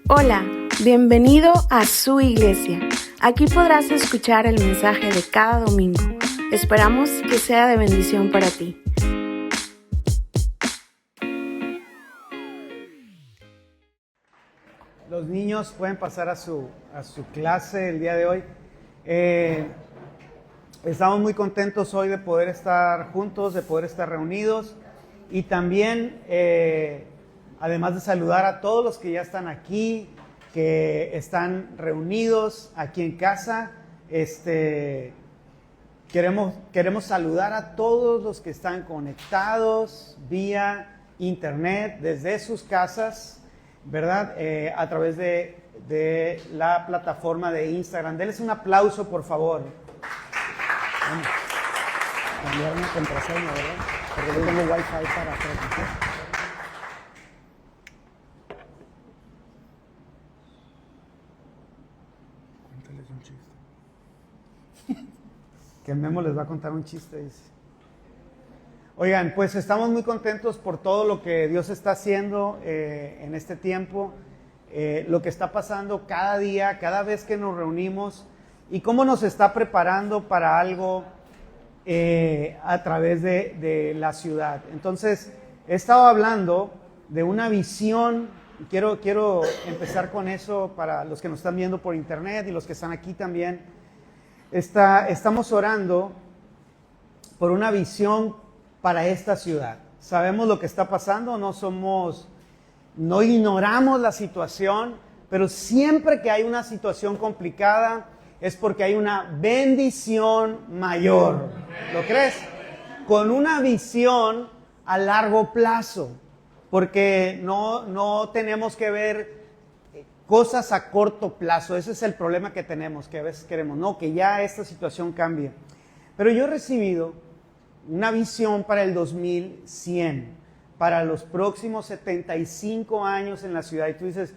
Hola, bienvenido a su iglesia. Aquí podrás escuchar el mensaje de cada domingo. Esperamos que sea de bendición para ti. Los niños pueden pasar a su clase el día de hoy. Estamos muy contentos hoy de poder estar juntos, de poder estar reunidos y también, además de saludar a todos los que ya están aquí, que están reunidos aquí en casa, queremos saludar a todos los que están conectados vía internet desde sus casas, ¿verdad? A través de la plataforma de Instagram. Denles un aplauso, por favor. Vamos a cambiar una contraseña, ¿verdad? Porque no tengo wifi para transmitir. Cuéntales un chiste. Que Memo les va a contar un chiste, dice. Oigan, pues estamos muy contentos por todo lo que Dios está haciendo en este tiempo, lo que está pasando cada día, cada vez que nos reunimos y cómo nos está preparando para algo a través de la ciudad. Entonces, he estado hablando de una visión, y quiero empezar con eso para los que nos están viendo por internet y los que están aquí también. Estamos orando por una visión para esta ciudad. Sabemos lo que está pasando, no ignoramos la situación, pero siempre que hay una situación complicada es porque hay una bendición mayor. ¿Lo crees? Con una visión a largo plazo, porque no tenemos que ver cosas a corto plazo. Ese es el problema que tenemos, que a veces queremos, que ya esta situación cambie. Pero yo he recibido una visión para el 2100, para los próximos 75 años en la ciudad. Y tú dices,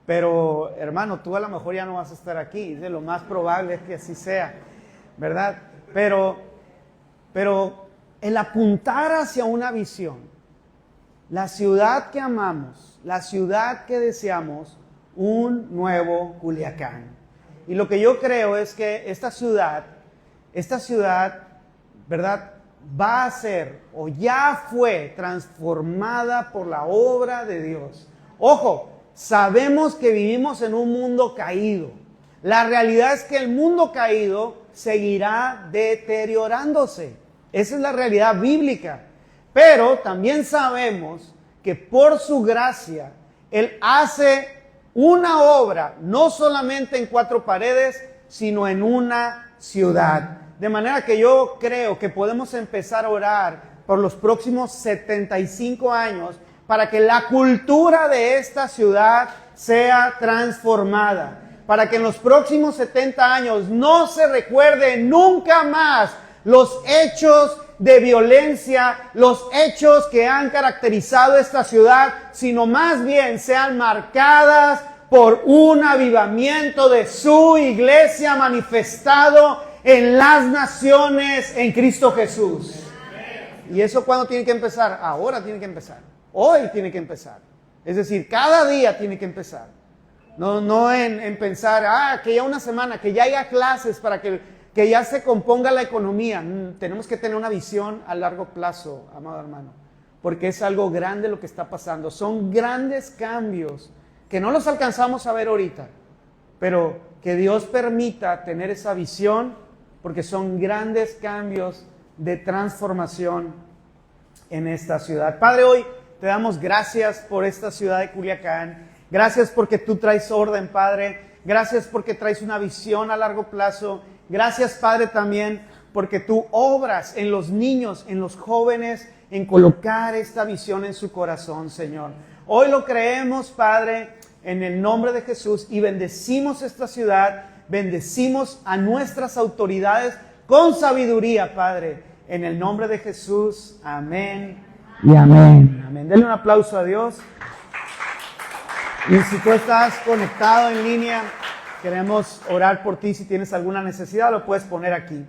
pero hermano, tú a lo mejor ya no vas a estar aquí. Dice, lo más probable es que así sea, ¿verdad? Pero el apuntar hacia una visión, la ciudad que amamos, la ciudad que deseamos, un nuevo Culiacán. Y lo que yo creo es que esta ciudad, ¿verdad?, va a ser o ya fue transformada por la obra de Dios. Ojo, sabemos que vivimos en un mundo caído. La realidad es que el mundo caído seguirá deteriorándose. Esa es la realidad bíblica. Pero también sabemos que por su gracia, Él hace una obra, no solamente en 4 paredes, sino en una ciudad. De manera que yo creo que podemos empezar a orar por los próximos 75 años para que la cultura de esta ciudad sea transformada. Para que en los próximos 70 años no se recuerde nunca más los hechos de violencia, los hechos que han caracterizado esta ciudad, sino más bien sean marcadas por un avivamiento de su iglesia manifestado en las naciones en Cristo Jesús. ¿Y eso cuándo tiene que empezar? Ahora tiene que empezar. Hoy tiene que empezar. Es decir, cada día tiene que empezar. No en pensar, que ya una semana, que ya haya clases para que ya se componga la economía. Tenemos que tener una visión a largo plazo, amado hermano. Porque es algo grande lo que está pasando. Son grandes cambios que no los alcanzamos a ver ahorita. Pero que Dios permita tener esa visión, porque son grandes cambios de transformación en esta ciudad. Padre, hoy te damos gracias por esta ciudad de Culiacán. Gracias porque tú traes orden, Padre. Gracias porque traes una visión a largo plazo. Gracias, Padre, también porque tú obras en los niños, en los jóvenes, en colocar esta visión en su corazón, Señor. Hoy lo creemos, Padre, en el nombre de Jesús, y bendecimos esta ciudad. Bendecimos a nuestras autoridades con sabiduría, Padre. En el nombre de Jesús. Amén y amén. Amén. Denle un aplauso a Dios. Y si tú estás conectado en línea, queremos orar por ti. Si tienes alguna necesidad, lo puedes poner aquí.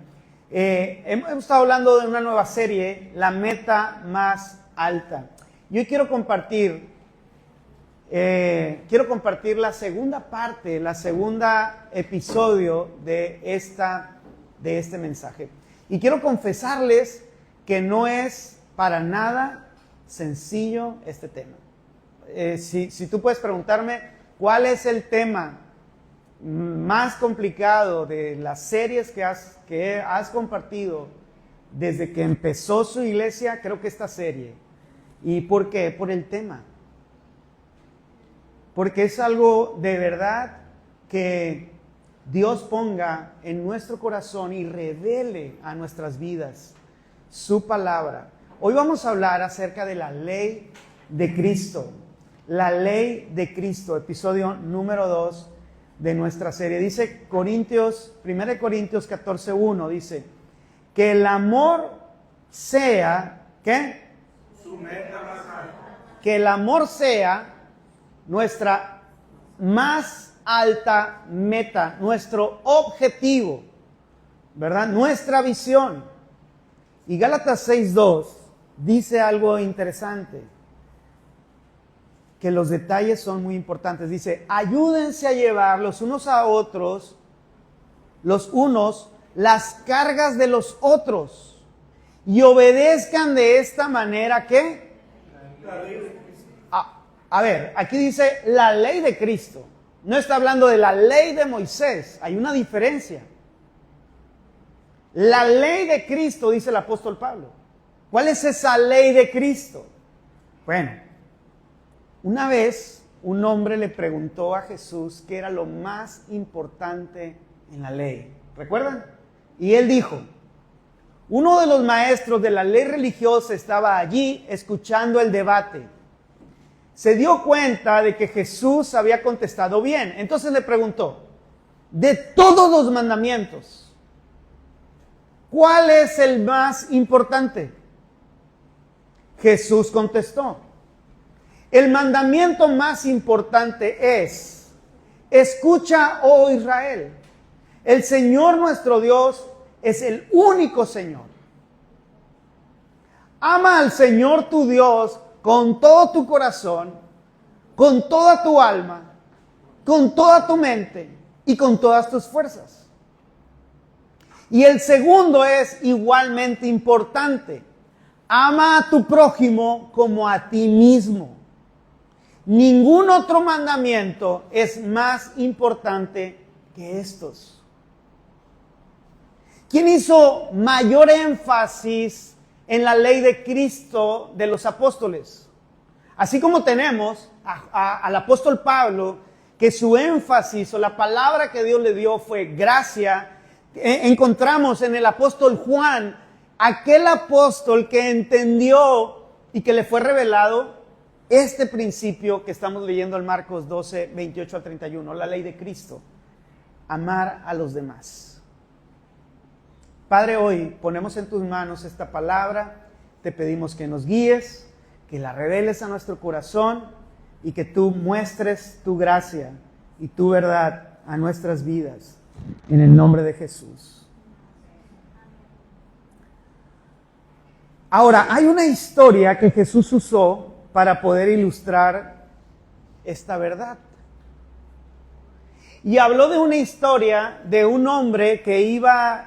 Hemos estado hablando de una nueva serie, La Meta Más Alta. Yo quiero compartir quiero compartir la segunda parte, la segunda episodio de este mensaje. Y quiero confesarles que no es para nada sencillo este tema. Si tú puedes preguntarme cuál es el tema más complicado de las series que has compartido desde que empezó su iglesia, creo que esta serie. ¿Y por qué? Por el tema. Porque es algo de verdad que Dios ponga en nuestro corazón y revele a nuestras vidas su palabra. Hoy vamos a hablar acerca de la ley de Cristo. La ley de Cristo, episodio número 2 de nuestra serie. Dice 1 Corintios 14:1, dice que el amor sea, ¿qué? Su meta más alta. Que el amor sea nuestra más alta meta, nuestro objetivo, ¿verdad? Nuestra visión. Y Gálatas 6:2 dice algo interesante, que los detalles son muy importantes. Dice, ayúdense a llevar los unos a otros, las cargas de los otros, y obedezcan de esta manera, ¿qué? La ley de Cristo. A ver, aquí dice la ley de Cristo. No está hablando de la ley de Moisés. Hay una diferencia. La ley de Cristo, dice el apóstol Pablo. ¿Cuál es esa ley de Cristo? Bueno, una vez un hombre le preguntó a Jesús qué era lo más importante en la ley. ¿Recuerdan? Y él dijo, uno de los maestros de la ley religiosa estaba allí escuchando el debate. Se dio cuenta de que Jesús había contestado bien. Entonces le preguntó, de todos los mandamientos, ¿cuál es el más importante? Jesús contestó, el mandamiento más importante es, escucha, oh Israel, el Señor nuestro Dios es el único Señor. Ama al Señor tu Dios con todo tu corazón, con toda tu alma, con toda tu mente y con todas tus fuerzas. Y el segundo es igualmente importante. Ama a tu prójimo como a ti mismo. Ningún otro mandamiento es más importante que estos. ¿Quién hizo mayor énfasis en la ley de Cristo de los apóstoles? Así como tenemos al apóstol Pablo, que su énfasis o la palabra que Dios le dio fue gracia, encontramos en el apóstol Juan, aquel apóstol que entendió y que le fue revelado este principio que estamos leyendo en Marcos 12, 28 al 31, la ley de Cristo, amar a los demás. Padre, hoy ponemos en tus manos esta palabra, te pedimos que nos guíes, que la reveles a nuestro corazón y que tú muestres tu gracia y tu verdad a nuestras vidas, en el nombre de Jesús. Ahora, hay una historia que Jesús usó para poder ilustrar esta verdad. Y habló de una historia de un hombre que iba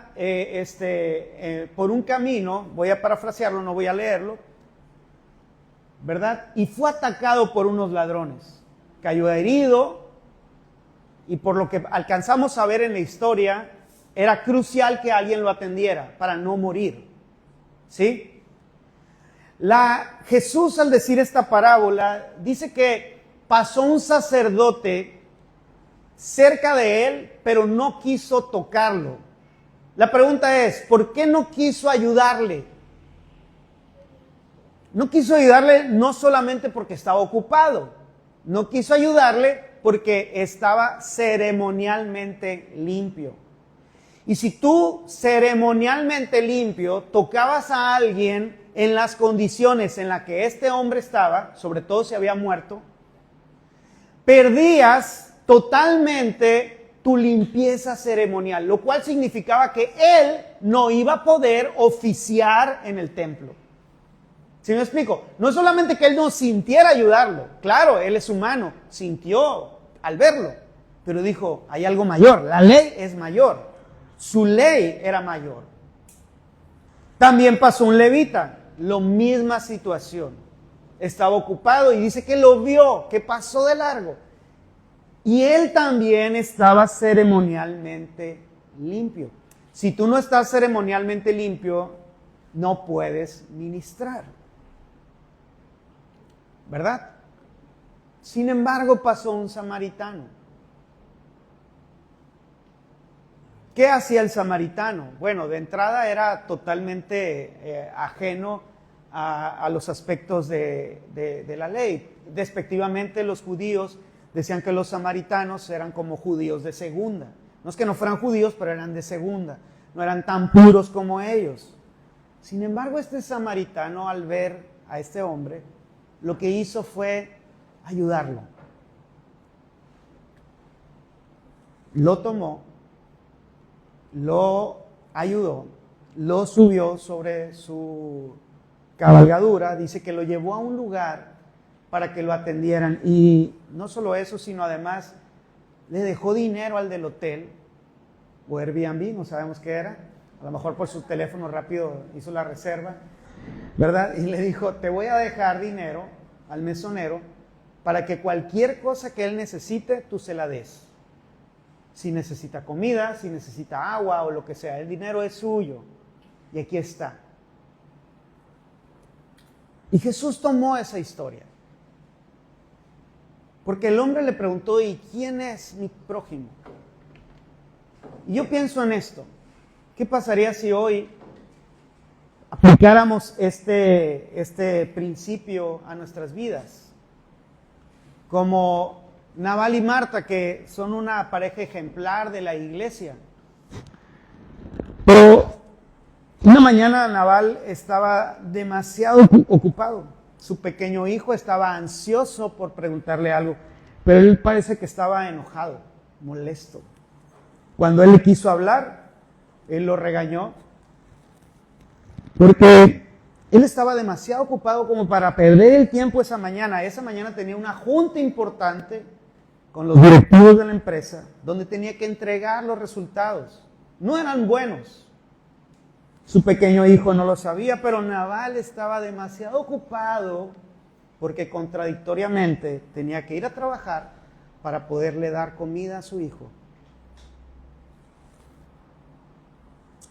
por un camino, voy a parafrasearlo, no voy a leerlo, ¿verdad? Y fue atacado por unos ladrones. Cayó herido y por lo que alcanzamos a ver en la historia, era crucial que alguien lo atendiera para no morir. ¿Sí? Jesús, al decir esta parábola, dice que pasó un sacerdote cerca de él, pero no quiso tocarlo. La pregunta es, ¿por qué no quiso ayudarle? No quiso ayudarle no solamente porque estaba ocupado, no quiso ayudarle porque estaba ceremonialmente limpio. Y si tú ceremonialmente limpio tocabas a alguien en las condiciones en las que este hombre estaba, sobre todo si había muerto, perdías totalmente tu limpieza ceremonial, lo cual significaba que él no iba a poder oficiar en el templo. ¿Sí me explico? No es solamente que él no sintiera ayudarlo. Claro, él es humano, sintió al verlo. Pero dijo, hay algo mayor, la ley es mayor. Su ley era mayor. También pasó un levita, la misma situación. Estaba ocupado y dice que lo vio, que pasó de largo. Y él también estaba ceremonialmente limpio. Si tú no estás ceremonialmente limpio, no puedes ministrar. ¿Verdad? Sin embargo, pasó un samaritano. ¿Qué hacía el samaritano? Bueno, de entrada era totalmente ajeno a los aspectos de la ley. Despectivamente, los judíos decían que los samaritanos eran como judíos de segunda. No es que no fueran judíos, pero eran de segunda. No eran tan puros como ellos. Sin embargo, este samaritano, al ver a este hombre, lo que hizo fue ayudarlo. Lo tomó, lo ayudó, lo subió sobre su cabalgadura, dice que lo llevó a un lugar para que lo atendieran. Y no solo eso, sino además le dejó dinero al del hotel o Airbnb, no sabemos qué era. A lo mejor por su teléfono rápido hizo la reserva, ¿verdad? Y le dijo, te voy a dejar dinero al mesonero para que cualquier cosa que él necesite, tú se la des. Si necesita comida, si necesita agua o lo que sea, el dinero es suyo. Y aquí está. Y Jesús tomó esa historia. Porque el hombre le preguntó, ¿y quién es mi prójimo? Y yo pienso en esto. ¿Qué pasaría si hoy aplicáramos este principio a nuestras vidas? Como Nabal y Marta, que son una pareja ejemplar de la iglesia. Pero una mañana Nabal estaba demasiado ocupado. Su pequeño hijo estaba ansioso por preguntarle algo, pero él parece que estaba enojado, molesto. Cuando él le quiso hablar, él lo regañó, porque él estaba demasiado ocupado como para perder el tiempo esa mañana. Esa mañana tenía una junta importante con los directivos de la empresa, donde tenía que entregar los resultados. No eran buenos. Su pequeño hijo no lo sabía, pero Nabal estaba demasiado ocupado porque contradictoriamente tenía que ir a trabajar para poderle dar comida a su hijo.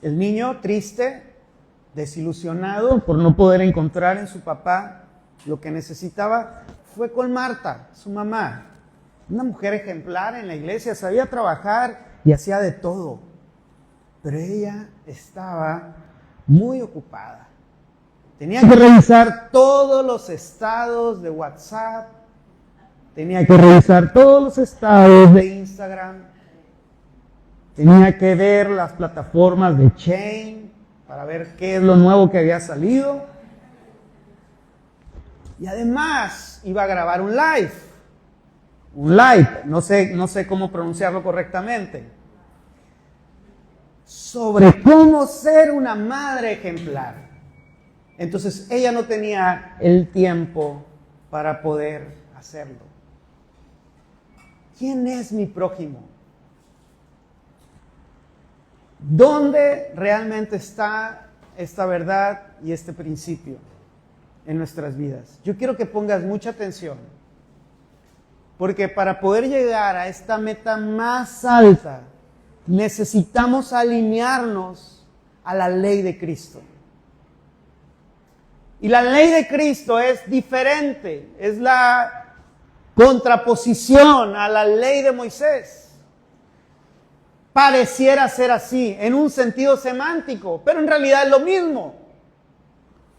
El niño, triste, desilusionado por no poder encontrar en su papá lo que necesitaba, fue con Marta, su mamá. Una mujer ejemplar en la iglesia, sabía trabajar y hacía de todo. Pero ella estaba muy ocupada. Tenía que revisar todos los estados de WhatsApp, tenía que revisar todos los estados de Instagram, tenía que ver las plataformas de Chain para ver qué es lo nuevo que había salido. Y además iba a grabar un live, no sé cómo pronunciarlo correctamente, sobre cómo ser una madre ejemplar. Entonces ella no tenía el tiempo para poder hacerlo. ¿Quién es mi prójimo? ¿Dónde realmente está esta verdad y este principio en nuestras vidas? Yo quiero que pongas mucha atención, porque para poder llegar a esta meta más alta, necesitamos alinearnos a la ley de Cristo. Y la ley de Cristo es diferente, es la contraposición a la ley de Moisés. Pareciera ser así, en un sentido semántico, pero en realidad es lo mismo.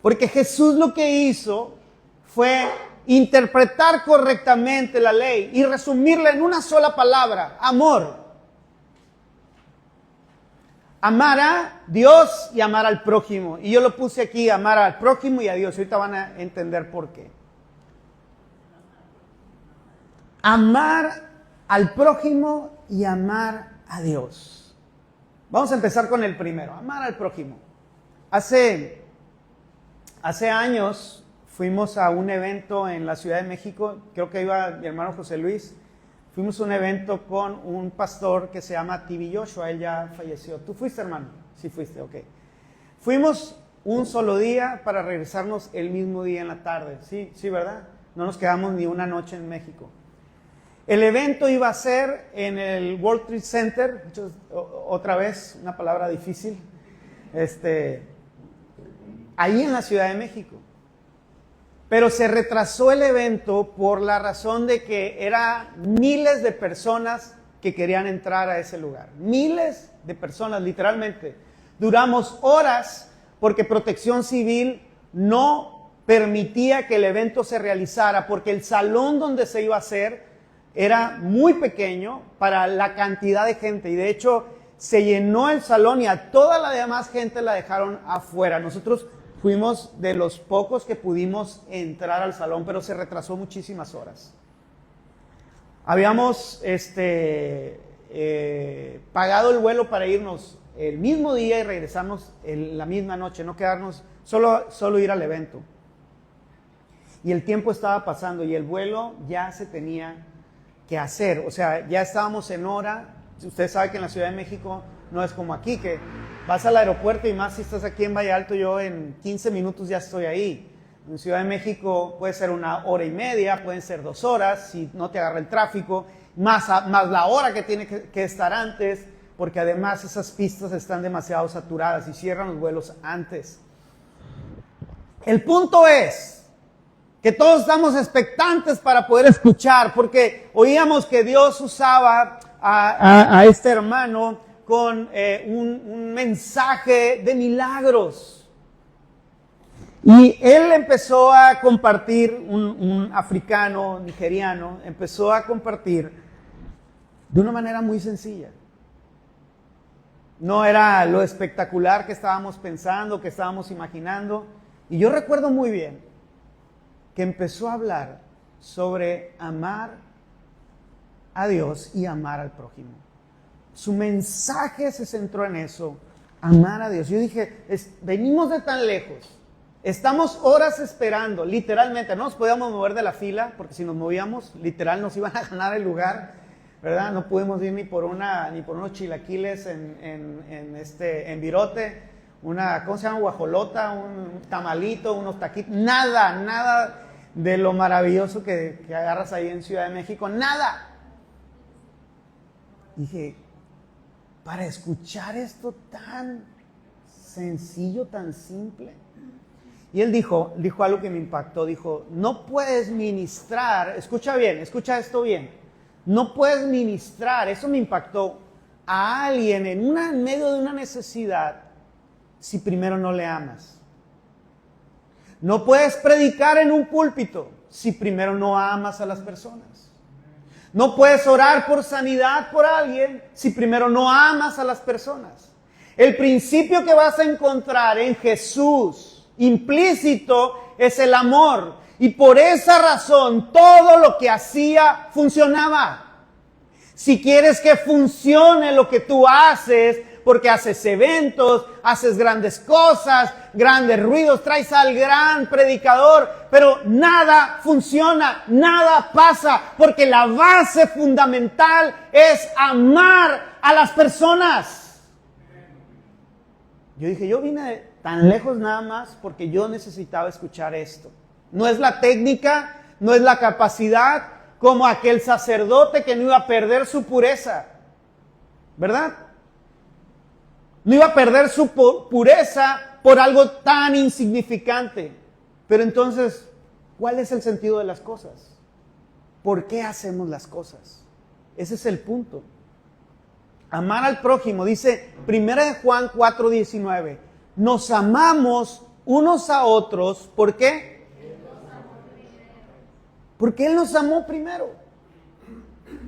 Porque Jesús lo que hizo fue interpretar correctamente la ley y resumirla en una sola palabra: amor. Amar a Dios y amar al prójimo. Y yo lo puse aquí, amar al prójimo y a Dios. Ahorita van a entender por qué. Amar al prójimo y amar a Dios. Vamos a empezar con el primero, amar al prójimo. Hace años fuimos a un evento en la Ciudad de México, creo que iba mi hermano José Luis. Fuimos a un evento con un pastor que se llama TV Joshua, él ya falleció. ¿Tú fuiste, hermano? Sí fuiste, ok. Fuimos un solo día para regresarnos el mismo día en la tarde, sí, ¿verdad? No nos quedamos ni una noche en México. El evento iba a ser en el World Trade Center, otra vez una palabra difícil, ahí en la Ciudad de México. Pero se retrasó el evento por la razón de que eran miles de personas que querían entrar a ese lugar. Miles de personas, literalmente. Duramos horas porque Protección Civil no permitía que el evento se realizara porque el salón donde se iba a hacer era muy pequeño para la cantidad de gente. Y de hecho se llenó el salón y a toda la demás gente la dejaron afuera. Nosotros fuimos de los pocos que pudimos entrar al salón, pero se retrasó muchísimas horas. Habíamos pagado el vuelo para irnos el mismo día y regresarnos la misma noche, no quedarnos, solo ir al evento. Y el tiempo estaba pasando y el vuelo ya se tenía que hacer, o sea, ya estábamos en hora. Usted sabe que en la Ciudad de México no es como aquí, que vas al aeropuerto y más si estás aquí en Valle Alto, yo en 15 minutos ya estoy ahí. En Ciudad de México puede ser 1 hora y media, pueden ser 2 horas, si no te agarra el tráfico, más la hora que tiene que estar antes, porque además esas pistas están demasiado saturadas y cierran los vuelos antes. El punto es que todos estamos expectantes para poder escuchar, porque oíamos que Dios usaba a este hermano con un mensaje de milagros. Y él empezó a compartir, un africano, nigeriano, empezó a compartir de una manera muy sencilla. No era lo espectacular que estábamos pensando, que estábamos imaginando. Y yo recuerdo muy bien que empezó a hablar sobre amar a Dios y amar al prójimo. Su mensaje se centró en eso, amar a Dios. Yo dije, venimos de tan lejos, estamos horas esperando, literalmente, no nos podíamos mover de la fila, porque si nos movíamos, literal nos iban a ganar el lugar, ¿verdad? No pudimos ir ni por unos chilaquiles en Virote, ¿cómo se llama? Guajolota, un tamalito, unos taquitos, nada de lo maravilloso que agarras ahí en Ciudad de México, nada. Dije, para escuchar esto tan sencillo, tan simple. Y él dijo algo que me impactó, dijo, no puedes ministrar, escucha esto bien, no puedes ministrar, eso me impactó, a alguien en medio de una necesidad si primero no le amas. No puedes predicar en un púlpito si primero no amas a las personas. No puedes orar por sanidad por alguien si primero no amas a las personas. El principio que vas a encontrar en Jesús implícito es el amor. Y por esa razón todo lo que hacía funcionaba. Si quieres que funcione lo que tú haces, porque haces eventos, haces grandes cosas, grandes ruidos, traes al gran predicador, pero nada funciona, nada pasa, porque la base fundamental es amar a las personas. Yo dije, yo vine tan lejos nada más porque yo necesitaba escuchar esto. No es la técnica, no es la capacidad, como aquel sacerdote que no iba a perder su pureza, ¿verdad? No iba a perder su pureza por algo tan insignificante. Pero entonces, ¿cuál es el sentido de las cosas? ¿Por qué hacemos las cosas? Ese es el punto. Amar al prójimo, dice 1 Juan 4:19. Nos amamos unos a otros, ¿por qué? Porque Él nos amó primero.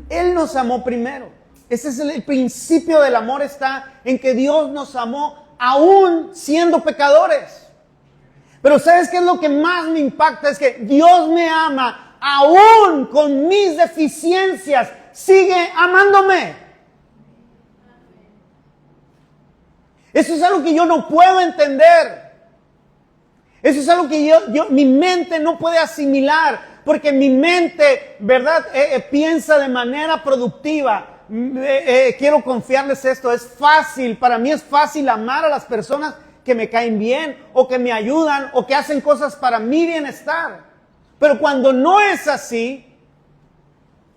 Él nos amó primero. Ese es el principio del amor, está en que Dios nos amó aún siendo pecadores. Pero ¿sabes qué es lo que más me impacta? Es que Dios me ama aún con mis deficiencias. Sigue amándome. Eso es algo que yo no puedo entender. Eso es algo que mi mente no puede asimilar, porque mi mente, ¿verdad? Piensa de manera productiva. Quiero confiarles esto, es fácil, para mí es fácil amar a las personas que me caen bien, o que me ayudan, o que hacen cosas para mi bienestar. Pero cuando no es así,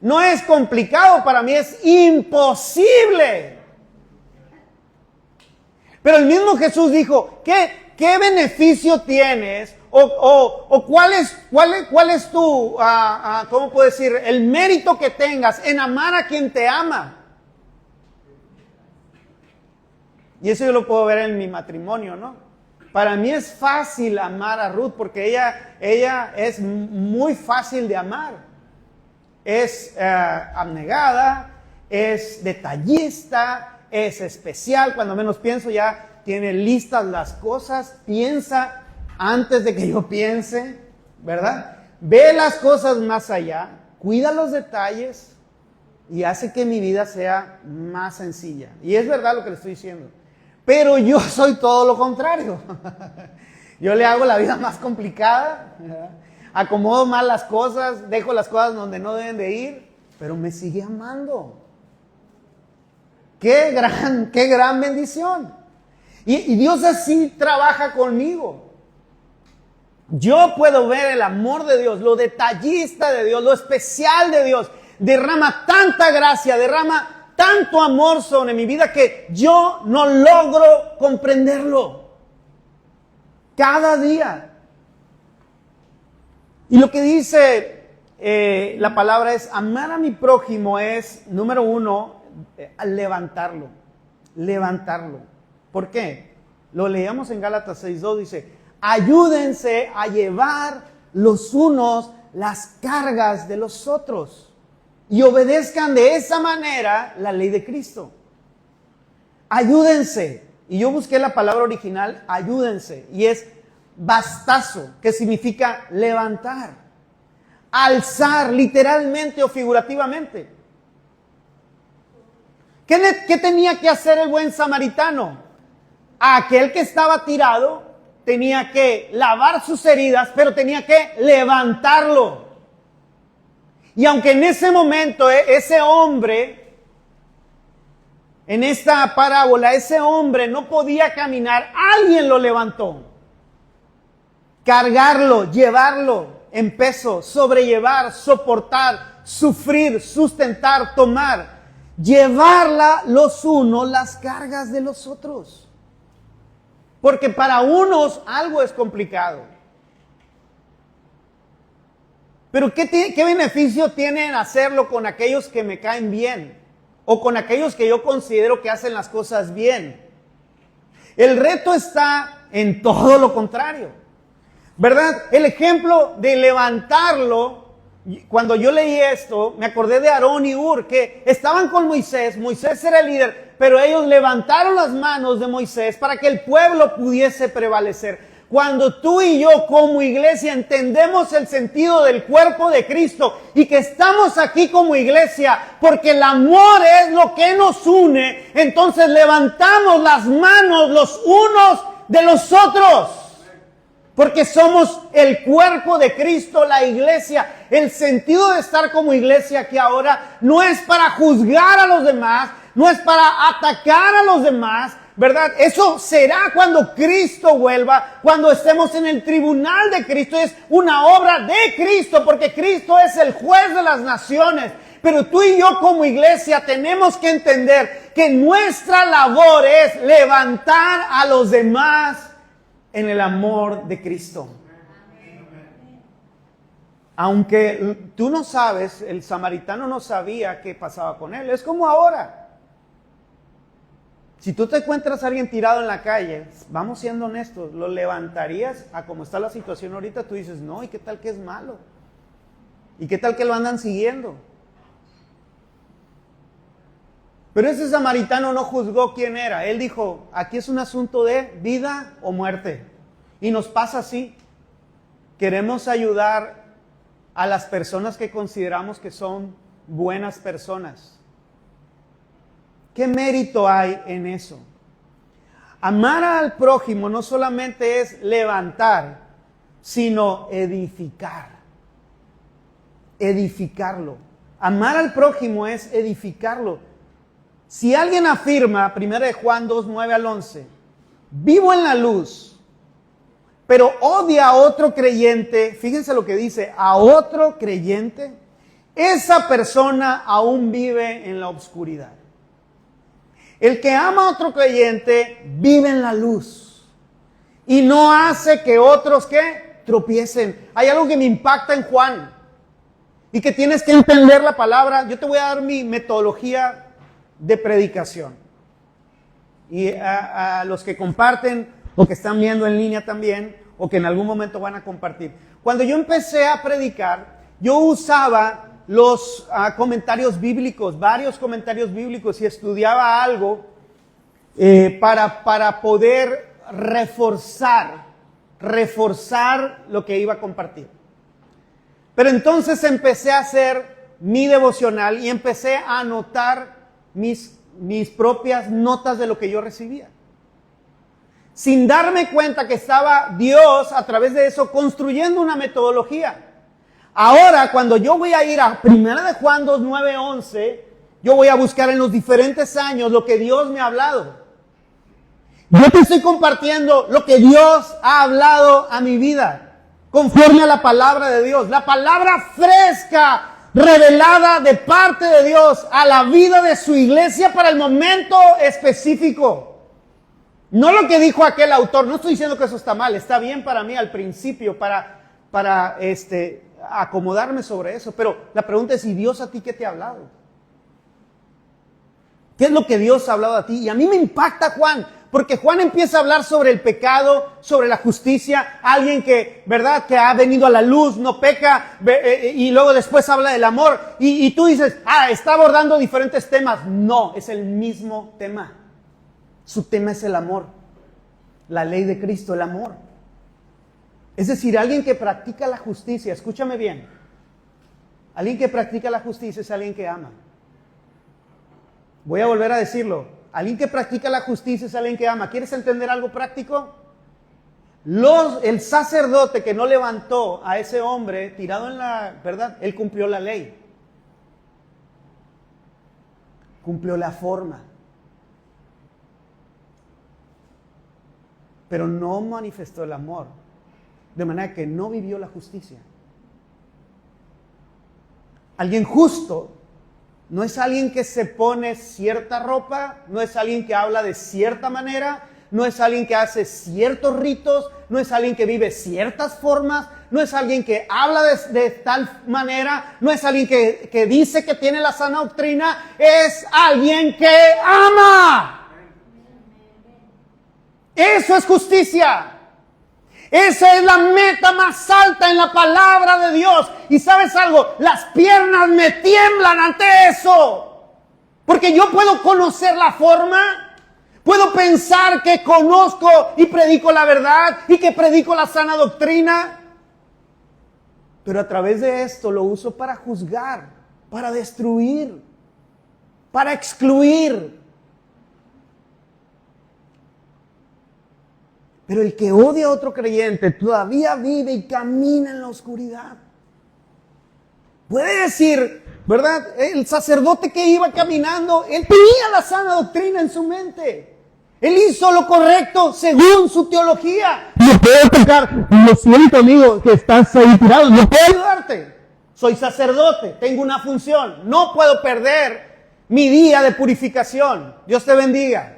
no es complicado para mí, es imposible. Pero el mismo Jesús dijo, ¿qué beneficio tienes? O cuál es tu, ¿cómo puedo decir? El mérito que tengas en amar a quien te ama. Y eso yo lo puedo ver en mi matrimonio, ¿no? Para mí es fácil amar a Ruth porque ella es muy fácil de amar. Es abnegada, es detallista, es especial. Cuando menos pienso ya tiene listas las cosas, piensa antes de que yo piense, ¿verdad? Ve las cosas más allá, cuida los detalles y hace que mi vida sea más sencilla. Y es verdad lo que le estoy diciendo. Pero yo soy todo lo contrario. Yo le hago la vida más complicada, ¿verdad? Acomodo mal las cosas, dejo las cosas donde no deben de ir, pero me sigue amando. Qué gran bendición. Y Dios así trabaja conmigo. Yo puedo ver el amor de Dios, lo detallista de Dios, lo especial de Dios. Derrama tanta gracia, derrama tanto amor sobre mi vida que yo no logro comprenderlo. Cada día. Y lo que dice la palabra es, amar a mi prójimo es, número uno, levantarlo. Levantarlo. ¿Por qué? Lo leíamos en Gálatas 6:2, dice, ayúdense a llevar los unos las cargas de los otros. Y obedezcan de esa manera la ley de Cristo. Ayúdense. Y yo busqué la palabra original, ayúdense. Y es bastazo, que significa levantar. Alzar, literalmente o figurativamente. ¿Qué tenía que hacer el buen samaritano? Aquel que estaba tirado tenía que lavar sus heridas, pero tenía que levantarlo. Y aunque en ese momento ese hombre, en esta parábola, ese hombre no podía caminar, alguien lo levantó. Cargarlo, llevarlo en peso, sobrellevar, soportar, sufrir, sustentar, tomar. Llevarla los unos las cargas de los otros. Porque para unos algo es complicado. Pero ¿qué beneficio tiene en hacerlo con aquellos que me caen bien? O con aquellos que yo considero que hacen las cosas bien. El reto está en todo lo contrario. ¿Verdad? El ejemplo de levantarlo, cuando yo leí esto, me acordé de Aarón y Hur, que estaban con Moisés. Moisés era el líder, pero ellos levantaron las manos de Moisés para que el pueblo pudiese prevalecer. Cuando tú y yo como iglesia entendemos el sentido del cuerpo de Cristo y que estamos aquí como iglesia porque el amor es lo que nos une, entonces levantamos las manos los unos de los otros. Porque somos el cuerpo de Cristo, la iglesia. El sentido de estar como iglesia aquí ahora no es para juzgar a los demás, no es para atacar a los demás, ¿verdad? Eso será cuando Cristo vuelva, cuando estemos en el tribunal de Cristo. Es una obra de Cristo, porque Cristo es el juez de las naciones. Pero tú y yo como iglesia tenemos que entender que nuestra labor es levantar a los demás en el amor de Cristo. Aunque tú no sabes, el samaritano no sabía qué pasaba con él. Es como ahora. Si tú te encuentras a alguien tirado en la calle, vamos siendo honestos, ¿lo levantarías a como está la situación ahorita? Tú dices, no, ¿y qué tal que es malo? ¿Y qué tal que lo andan siguiendo? Pero ese samaritano no juzgó quién era. Él dijo, aquí es un asunto de vida o muerte. Y nos pasa así. Queremos ayudar a las personas que consideramos que son buenas personas. ¿Qué mérito hay en eso? Amar al prójimo no solamente es levantar, sino edificar. Edificarlo. Amar al prójimo es edificarlo. Si alguien afirma, 1 Juan 2, 9 al 11, vivo en la luz, pero odia a otro creyente, fíjense lo que dice, a otro creyente, esa persona aún vive en la oscuridad. El que ama a otro creyente vive en la luz y no hace que otros, ¿qué? Tropiecen. Hay algo que me impacta en Juan y que tienes que entender la palabra. Yo te voy a dar mi metodología de predicación. Y a los que comparten o que están viendo en línea también o que en algún momento van a compartir. Cuando yo empecé a predicar, yo usaba los comentarios bíblicos, varios comentarios bíblicos, y estudiaba algo para poder reforzar lo que iba a compartir. Pero entonces empecé a hacer mi devocional y empecé a anotar mis propias notas de lo que yo recibía. Sin darme cuenta que estaba Dios a través de eso construyendo una metodología. Ahora, cuando yo voy a ir a 1 Juan 2, 9, 11, yo voy a buscar en los diferentes años lo que Dios me ha hablado. Yo te estoy compartiendo lo que Dios ha hablado a mi vida, conforme a la palabra de Dios. La palabra fresca, revelada de parte de Dios a la vida de su iglesia para el momento específico. No lo que dijo aquel autor, no estoy diciendo que eso está mal, está bien para mí al principio, para acomodarme sobre eso, pero la pregunta es, ¿y Dios a ti qué te ha hablado? ¿Qué es lo que Dios ha hablado a ti? Y a mí me impacta Juan, porque Juan empieza a hablar sobre el pecado, sobre la justicia, alguien que, ¿verdad?, que ha venido a la luz, no peca, y luego después habla del amor, y tú dices, está abordando diferentes temas. No, es el mismo tema. Su tema es el amor, la ley de Cristo, el amor. Es decir, alguien que practica la justicia, escúchame bien, alguien que practica la justicia es alguien que ama. Voy a volver a decirlo, alguien que practica la justicia es alguien que ama. ¿Quieres entender algo práctico? El sacerdote que no levantó a ese hombre tirado en la verdad, él cumplió la ley. Cumplió la forma. Pero no manifestó el amor. De manera que no vivió la justicia. Alguien justo no es alguien que se pone cierta ropa, no es alguien que habla de cierta manera, no es alguien que hace ciertos ritos, no es alguien que vive ciertas formas, no es alguien que habla de tal manera, no es alguien que dice que tiene la sana doctrina, es alguien que ama. Eso es justicia. Esa es la meta más alta en la palabra de Dios. Y ¿sabes algo? Las piernas me tiemblan ante eso. Porque yo puedo conocer la forma, puedo pensar que conozco y predico la verdad y que predico la sana doctrina. Pero a través de esto lo uso para juzgar, para destruir, para excluir. Pero el que odia a otro creyente todavía vive y camina en la oscuridad. Puede decir, ¿verdad? El sacerdote que iba caminando, él tenía la sana doctrina en su mente. Él hizo lo correcto según su teología. No puedo tocar, lo siento amigo, que estás ahí tirado, no puedo ayudarte. Soy sacerdote, tengo una función, no puedo perder mi día de purificación. Dios te bendiga.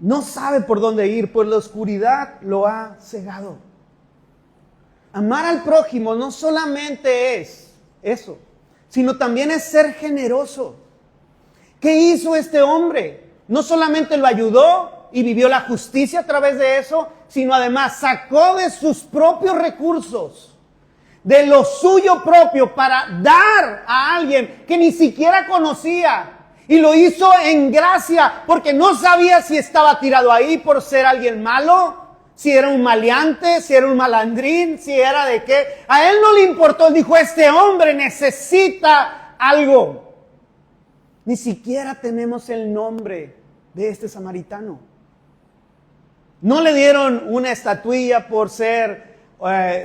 No sabe por dónde ir, pues la oscuridad lo ha cegado. Amar al prójimo no solamente es eso, sino también es ser generoso. ¿Qué hizo este hombre? No solamente lo ayudó y vivió la justicia a través de eso, sino además sacó de sus propios recursos, de lo suyo propio, para dar a alguien que ni siquiera conocía. Y lo hizo en gracia, porque no sabía si estaba tirado ahí por ser alguien malo, si era un maleante, si era un malandrín, si era de qué. A él no le importó, dijo, este hombre necesita algo. Ni siquiera tenemos el nombre de este samaritano. No le dieron una estatuilla por ser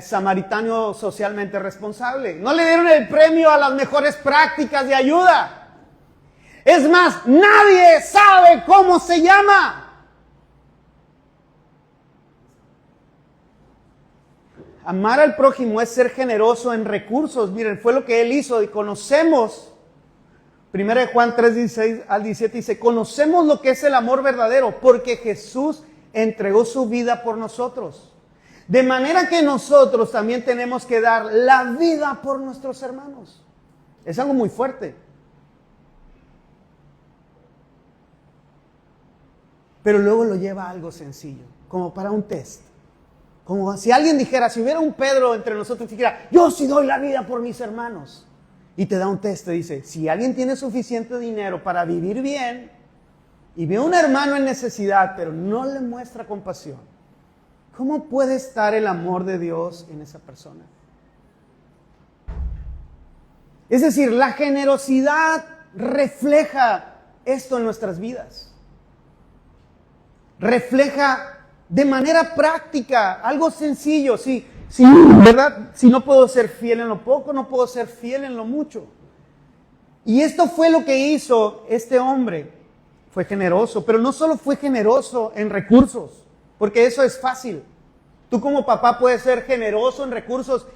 samaritano socialmente responsable. No le dieron el premio a las mejores prácticas de ayuda. Es más, nadie sabe cómo se llama. Amar al prójimo es ser generoso en recursos. Miren, fue lo que él hizo y conocemos. 1 Juan 3, 16 al 17 dice, conocemos lo que es el amor verdadero porque Jesús entregó su vida por nosotros. De manera que nosotros también tenemos que dar la vida por nuestros hermanos. Es algo muy fuerte. Pero luego lo lleva a algo sencillo, como para un test. Como si alguien dijera, si hubiera un Pedro entre nosotros que dijera, yo sí doy la vida por mis hermanos. Y te da un test, te dice, si alguien tiene suficiente dinero para vivir bien y ve a un hermano en necesidad, pero no le muestra compasión, ¿cómo puede estar el amor de Dios en esa persona? Es decir, la generosidad refleja esto en nuestras vidas. Refleja de manera práctica, algo sencillo, sí, ¿verdad? Si no puedo ser fiel en lo poco, no puedo ser fiel en lo mucho. Y esto fue lo que hizo este hombre. Fue generoso, pero no solo fue generoso en recursos, porque eso es fácil. Tú como papá puedes ser generoso en recursos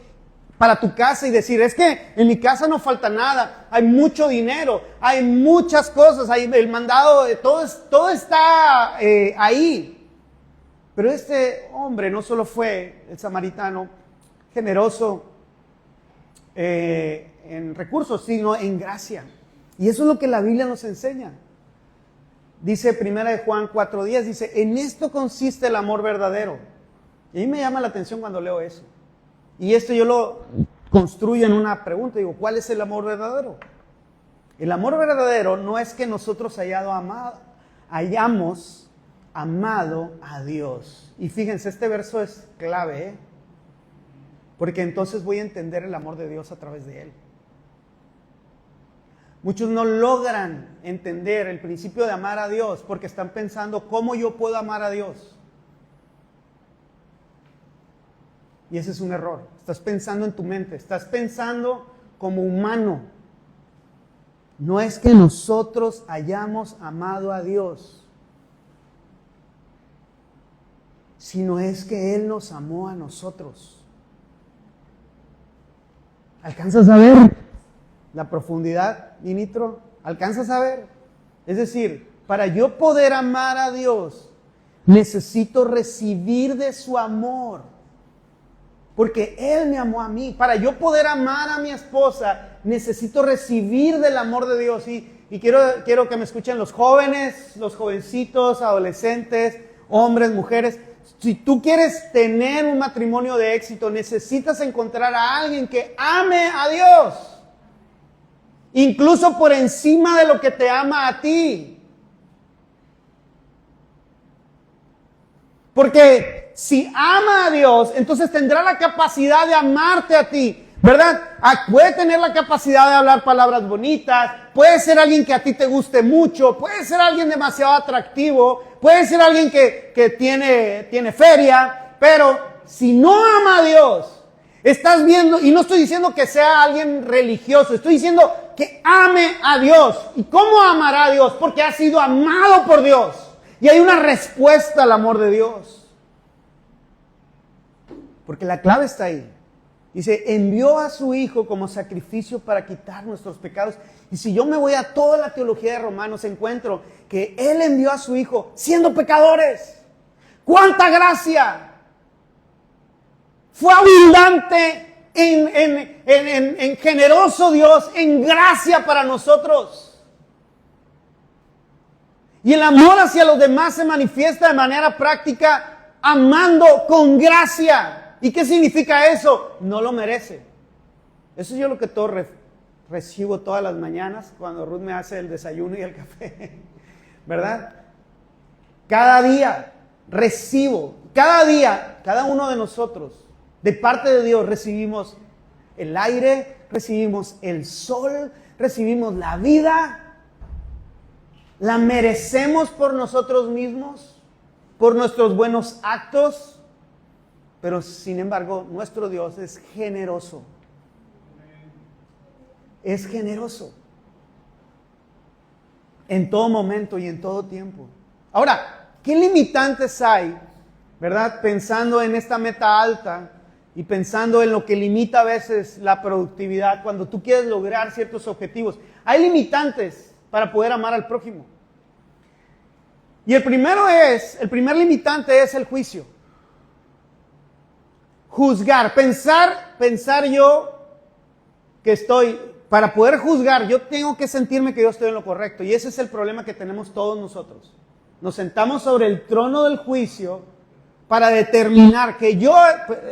para tu casa y decir, es que en mi casa no falta nada, hay mucho dinero, hay muchas cosas, hay el mandado, todo está ahí. Pero este hombre no solo fue el samaritano generoso en recursos, sino en gracia. Y eso es lo que la Biblia nos enseña. Dice 1 Juan 4:10, dice, en esto consiste el amor verdadero. Y a mí me llama la atención cuando leo eso. Y esto yo lo construyo en una pregunta, digo, ¿cuál es el amor verdadero? El amor verdadero no es que nosotros hayamos amado a Dios. Y fíjense, este verso es clave, porque entonces voy a entender el amor de Dios a través de él. Muchos no logran entender el principio de amar a Dios porque están pensando, ¿cómo yo puedo amar a Dios? Y ese es un error. Estás pensando en tu mente, estás pensando como humano. No es que nosotros hayamos amado a Dios, sino es que Él nos amó a nosotros. ¿Alcanzas a ver la profundidad, Nitro? ¿Alcanzas a ver? Es decir, para yo poder amar a Dios, necesito recibir de su amor. Porque Él me amó a mí. Para yo poder amar a mi esposa, necesito recibir del amor de Dios. Y quiero que me escuchen los jóvenes, los jovencitos, adolescentes, hombres, mujeres. Si tú quieres tener un matrimonio de éxito, necesitas encontrar a alguien que ame a Dios. Incluso por encima de lo que te ama a ti. Porque si ama a Dios, entonces tendrá la capacidad de amarte a ti, ¿verdad? Puede tener la capacidad de hablar palabras bonitas, puede ser alguien que a ti te guste mucho, puede ser alguien demasiado atractivo, puede ser alguien que tiene feria, pero si no ama a Dios, estás viendo, y no estoy diciendo que sea alguien religioso, estoy diciendo que ame a Dios. ¿Y cómo amará a Dios? Porque ha sido amado por Dios. Y hay una respuesta al amor de Dios. Porque la clave está ahí. Dice, envió a su Hijo como sacrificio para quitar nuestros pecados. Y si yo me voy a toda la teología de Romanos, encuentro que Él envió a su Hijo siendo pecadores. ¡Cuánta gracia! Fue abundante en generoso Dios, en gracia para nosotros. Y el amor hacia los demás se manifiesta de manera práctica, amando con gracia. ¿Y qué significa eso? No lo merece. Eso es yo lo que recibo todas las mañanas cuando Ruth me hace el desayuno y el café. ¿Verdad? Cada día recibo, cada día, cada uno de nosotros, de parte de Dios recibimos el aire, recibimos el sol, recibimos la vida. ¿La merecemos por nosotros mismos? por nuestros buenos actos, pero sin embargo nuestro Dios es generoso. Es generoso. En todo momento y en todo tiempo. Ahora, ¿qué limitantes hay, verdad? Pensando en esta meta alta y pensando en lo que limita a veces la productividad cuando tú quieres lograr ciertos objetivos. Hay limitantes para poder amar al prójimo. Y el primer limitante es el juicio. Juzgar, pensar yo que para poder juzgar, yo tengo que sentirme que yo estoy en lo correcto. Y ese es el problema que tenemos todos nosotros. Nos sentamos sobre el trono del juicio para determinar que yo,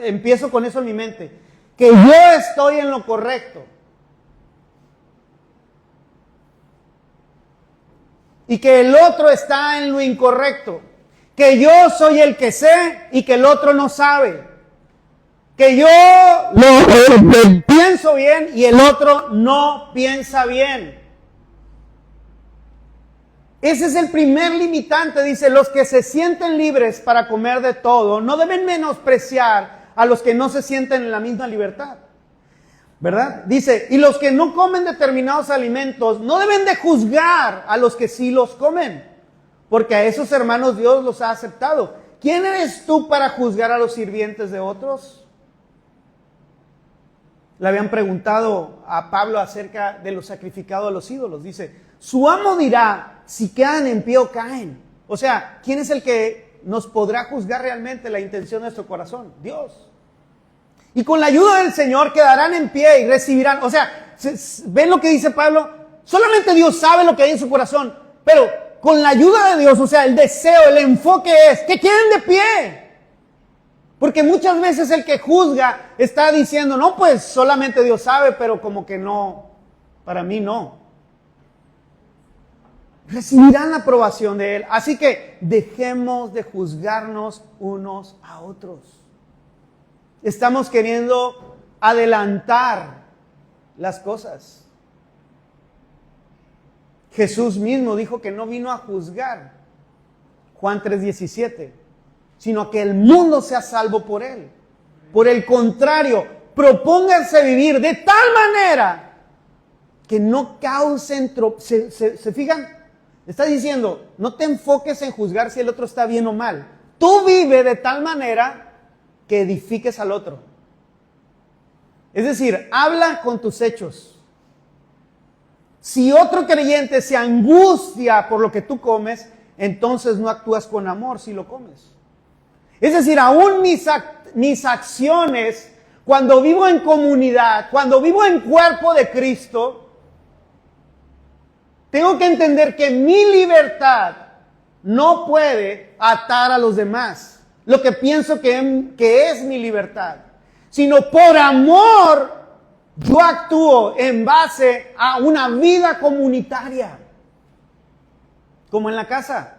empiezo con eso en mi mente, que yo estoy en lo correcto. Y que el otro está en lo incorrecto. Que yo soy el que sé y que el otro no sabe. Que yo pienso bien y el otro no piensa bien. Ese es el primer limitante. Dice, los que se sienten libres para comer de todo no deben menospreciar a los que no se sienten en la misma libertad. ¿Verdad? Dice, y los que no comen determinados alimentos no deben de juzgar a los que sí los comen, porque a esos hermanos Dios los ha aceptado. ¿Quién eres tú para juzgar a los sirvientes de otros? Le habían preguntado a Pablo acerca de lo sacrificado a los ídolos. Dice, su amo dirá si quedan en pie o caen. O sea, ¿quién es el que nos podrá juzgar realmente la intención de nuestro corazón? Dios. Y con la ayuda del Señor quedarán en pie y recibirán. O sea, ¿ven lo que dice Pablo? Solamente Dios sabe lo que hay en su corazón. Pero con la ayuda de Dios, o sea, el deseo, el enfoque es que queden de pie. Porque muchas veces el que juzga está diciendo, no, pues solamente Dios sabe, pero como que no, para mí no. Recibirán la aprobación de Él. Así que dejemos de juzgarnos unos a otros. Estamos queriendo adelantar las cosas. Jesús mismo dijo que no vino a juzgar, Juan 3:17, sino que el mundo sea salvo por Él. Por el contrario, propónganse vivir de tal manera que no causen ¿se fijan? Está diciendo, no te enfoques en juzgar si el otro está bien o mal. Tú vive de tal manera que edifiques al otro. Es decir, habla con tus hechos. Si otro creyente se angustia por lo que tú comes, entonces no actúas con amor si lo comes. Es decir, aún mis acciones, cuando vivo en comunidad, cuando vivo en cuerpo de Cristo, tengo que entender que mi libertad no puede atar a los demás. Lo que pienso que es mi libertad, sino por amor yo actúo en base a una vida comunitaria, como en la casa.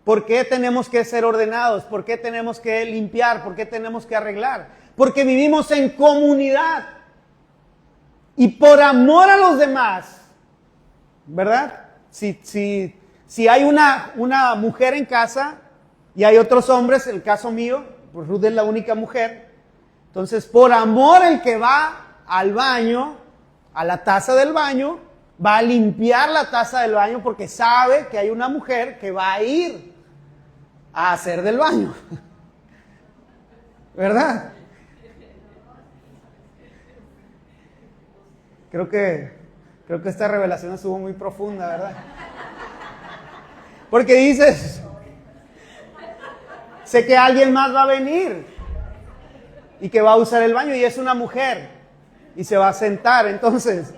¿Por qué tenemos que ser ordenados? ¿Por qué tenemos que limpiar? ¿Por qué tenemos que arreglar? Porque vivimos en comunidad y por amor a los demás, ¿verdad? Si hay una mujer en casa y hay otros hombres, el caso mío, pues Ruth es la única mujer. Entonces, por amor, el que va al baño, a la taza del baño, va a limpiar la taza del baño porque sabe que hay una mujer que va a ir a hacer del baño. ¿Verdad? Creo que esta revelación estuvo muy profunda, ¿verdad? Porque dices, sé que alguien más va a venir y que va a usar el baño y es una mujer y se va a sentar. Entonces,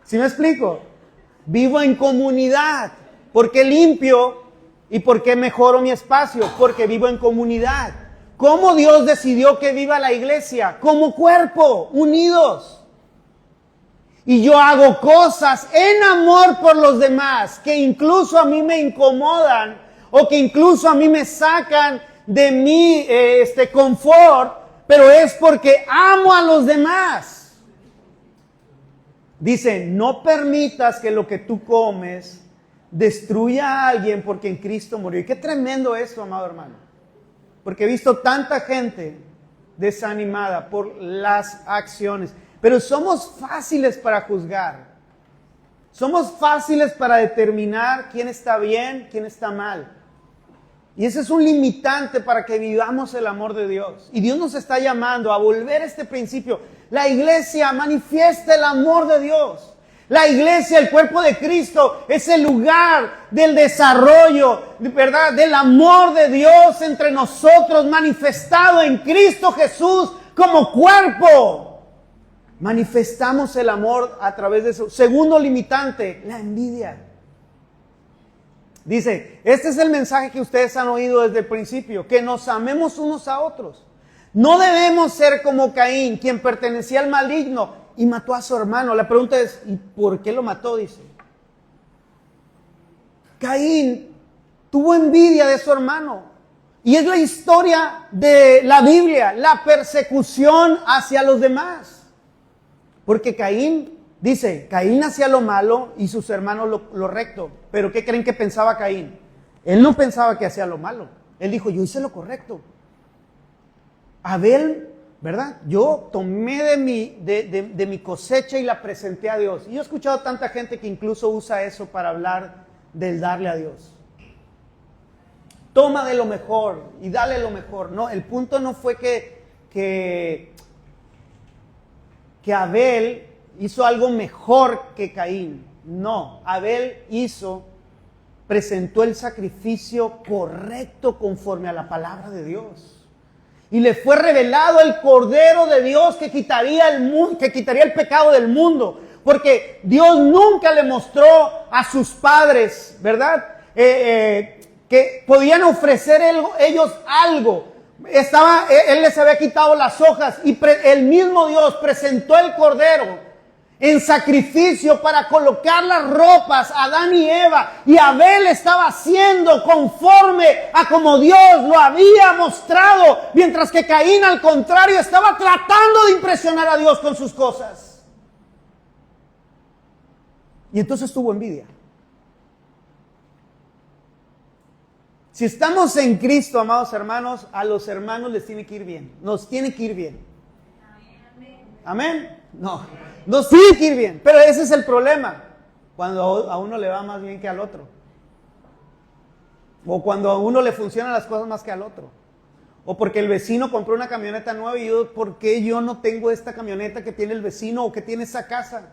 ¿sí me explico? Vivo en comunidad. ¿Por qué limpio y por qué mejoro mi espacio? Porque vivo en comunidad. ¿Cómo Dios decidió que viva la iglesia? Como cuerpo, unidos. Y yo hago cosas en amor por los demás que incluso a mí me incomodan o que incluso a mí me sacan de mi confort, pero es porque amo a los demás. Dice, no permitas que lo que tú comes destruya a alguien porque en Cristo murió. Y qué tremendo esto, amado hermano. porque he visto tanta gente desanimada por las acciones. Pero somos fáciles para juzgar. Somos fáciles para determinar quién está bien, quién está mal. Y ese es un limitante para que vivamos el amor de Dios. Y Dios nos está llamando a volver a este principio. La iglesia manifiesta el amor de Dios. La iglesia, el cuerpo de Cristo, es el lugar del desarrollo, ¿verdad?, del amor de Dios entre nosotros, manifestado en Cristo Jesús como cuerpo. Manifestamos el amor a través de eso. Segundo limitante, la envidia. Dice, este es el mensaje que ustedes han oído desde el principio, que nos amemos unos a otros. No debemos ser como Caín, quien pertenecía al maligno y mató a su hermano. La pregunta es, ¿y por qué lo mató? Dice. Caín tuvo envidia de su hermano. Y es la historia de la Biblia, la persecución hacia los demás. Porque Caín, dice, Caín hacía lo malo y sus hermanos lo recto. Pero ¿qué creen que pensaba Caín? Él no pensaba que hacía lo malo. Él dijo, yo hice lo correcto. Abel, ¿verdad? Yo tomé de mi cosecha y la presenté a Dios. Y yo he escuchado tanta gente que incluso usa eso para hablar del darle a Dios. Toma de lo mejor y dale lo mejor. No, el punto no fue que Abel hizo algo mejor que Caín. No, Abel presentó el sacrificio correcto conforme a la palabra de Dios. Y le fue revelado el Cordero de Dios que quitaría el pecado del mundo. Porque Dios nunca le mostró a sus padres, ¿verdad?, que podían ofrecer ellos algo. Él les había quitado las hojas y el mismo Dios presentó el Cordero en sacrificio para colocar las ropas a Adán y Eva. Y Abel estaba haciendo conforme a como Dios lo había mostrado, mientras que Caín, al contrario, estaba tratando de impresionar a Dios con sus cosas. Y entonces tuvo envidia. Si estamos en Cristo, amados hermanos, a los hermanos les tiene que ir bien. Nos tiene que ir bien. ¿Amén? No. Nos tiene que ir bien. Pero ese es el problema. Cuando a uno le va más bien que al otro. O cuando a uno le funcionan las cosas más que al otro. O porque el vecino compró una camioneta nueva y yo, ¿por qué yo no tengo esta camioneta que tiene el vecino o que tiene esa casa?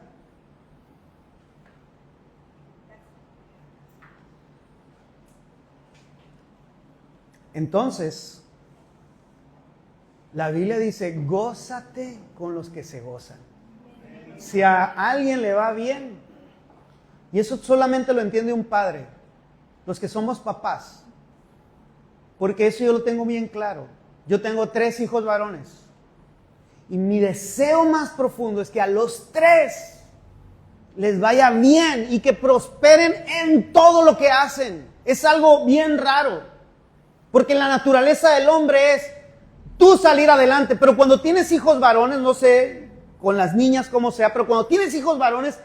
Entonces, la Biblia dice, gózate con los que se gozan. Si a alguien le va bien, y eso solamente lo entiende un padre, los que somos papás, porque eso yo lo tengo bien claro. Yo tengo 3 hijos varones, y mi deseo más profundo es que a los 3 les vaya bien y que prosperen en todo lo que hacen. Es algo bien raro. Porque la naturaleza del hombre es tú salir adelante. Pero cuando tienes hijos varones, no sé con las niñas cómo sea, pero cuando tienes hijos varones,